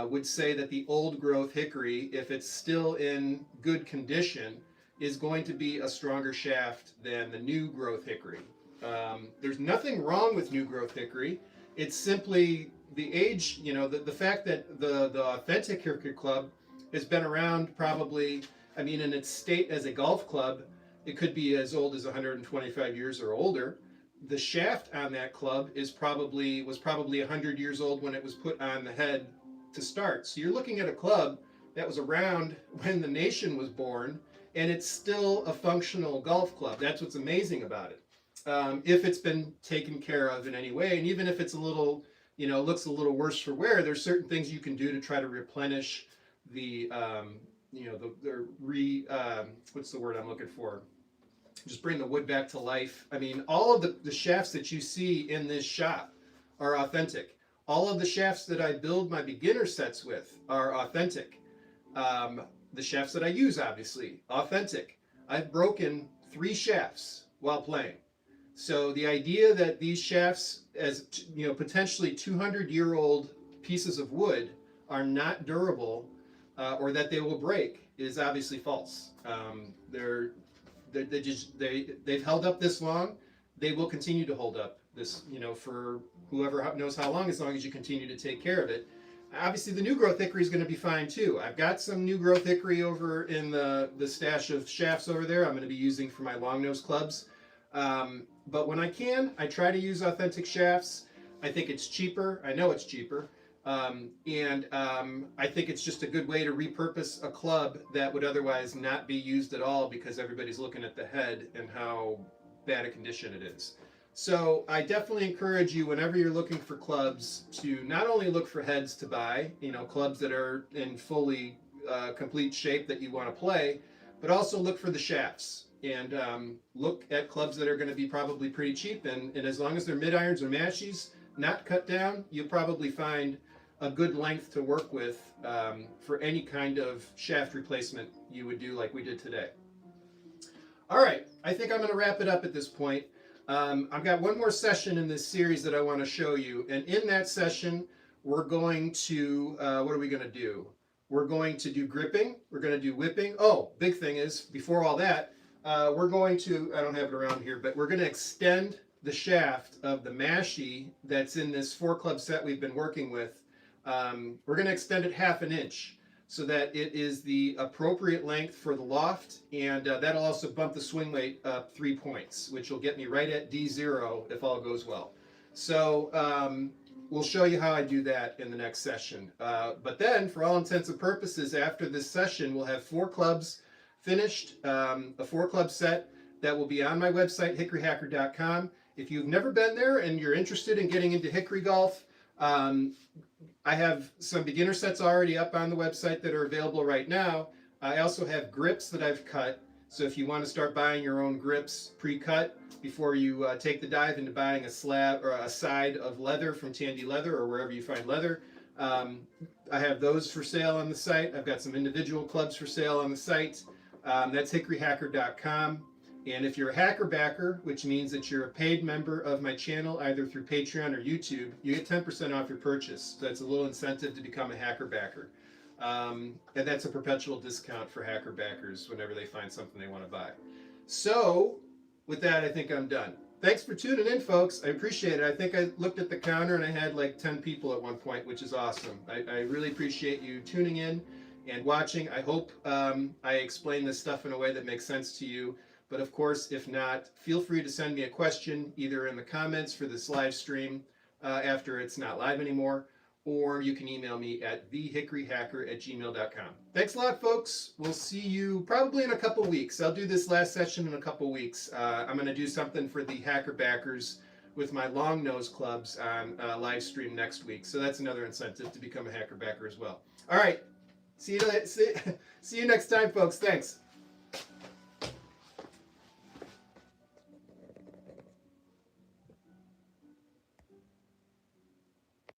would say that the old growth hickory, if it's still in good condition, is going to be a stronger shaft than the new growth hickory. There's nothing wrong with new growth hickory. It's simply the age, you know, the fact that the authentic hickory club has been around probably, I mean, in its state as a golf club, it could be as old as 125 years or older. The shaft on that club was probably 100 years old when it was put on the head to start. So you're looking at a club that was around when the nation was born, and it's still a functional golf club. That's what's amazing about it. If it's been taken care of in any way, and even if it's a little, you know, looks a little worse for wear, there's certain things you can do to try to replenish the, you know, what's the word I'm looking for? Just bring the wood back to life. I mean, all of the shafts that you see in this shop are authentic. All of the shafts that I build my beginner sets with are authentic. The shafts that I use, obviously, authentic. I've broken 3 shafts while playing. So the idea that these shafts, as you know, potentially 200-year-old pieces of wood, are not durable or that they will break is obviously false. They've held up this long. They will continue to hold up this, you know, for whoever knows how long, as long as you continue to take care of it. Obviously, the new growth hickory is going to be fine too. I've got some new growth hickory over in the stash of shafts over there. I'm going to be using for my long nose clubs. But when I can, I try to use authentic shafts. I think it's cheaper. I know it's cheaper. And I think it's just a good way to repurpose a club that would otherwise not be used at all because everybody's looking at the head and how bad a condition it is. So I definitely encourage you, whenever you're looking for clubs, to not only look for heads to buy, you know, clubs that are in fully complete shape that you want to play, but also look for the shafts. And look at clubs that are going to be probably pretty cheap. And as long as they're mid-irons or mashies, not cut down, you'll probably find a good length to work with for any kind of shaft replacement you would do like we did today. All right, I think I'm going to wrap it up at this point. I've got one more session in this series that I want to show you. And in that session, we're going to, what are we going to do? We're going to do gripping. We're going to do whipping. Oh, big thing is, before all that, we're going to, I don't have it around here, but we're going to extend the shaft of the mashie that's in this 4-club set we've been working with. We're going to extend it 1/2 inch so that it is the appropriate length for the loft, and that'll also bump the swing weight up 3 points, which will get me right at D0 if all goes well. So we'll show you how I do that in the next session. But then, for all intents and purposes, after this session, we'll have 4 clubs finished, a 4-club set that will be on my website, hickoryhacker.com. If you've never been there and you're interested in getting into hickory golf, I have some beginner sets already up on the website that are available right now. I also have grips that I've cut. So if you want to start buying your own grips pre-cut before you take the dive into buying a slab or a side of leather from Tandy Leather or wherever you find leather, I have those for sale on the site. I've got some individual clubs for sale on the site. That's hickoryhacker.com. And if you're a hacker backer, which means that you're a paid member of my channel, either through Patreon or YouTube, you get 10% off your purchase. So that's a little incentive to become a hacker backer. And that's a perpetual discount for hacker backers whenever they find something they want to buy. So with that, I think I'm done. Thanks for tuning in, folks. I appreciate it. I think I looked at the counter and I had like 10 people at one point, which is awesome. I really appreciate you tuning in and watching. I hope I explained this stuff in a way that makes sense to you. But of course, if not, feel free to send me a question either in the comments for this live stream after it's not live anymore, or you can email me at thehickoryhacker@gmail.com. Thanks a lot, folks. We'll see you probably in a couple weeks. I'll do this last session in a couple weeks. I'm going to do something for the hacker backers with my long nose clubs on live stream next week. So that's another incentive to become a hacker backer as well. All right, see you next time, folks. Thanks.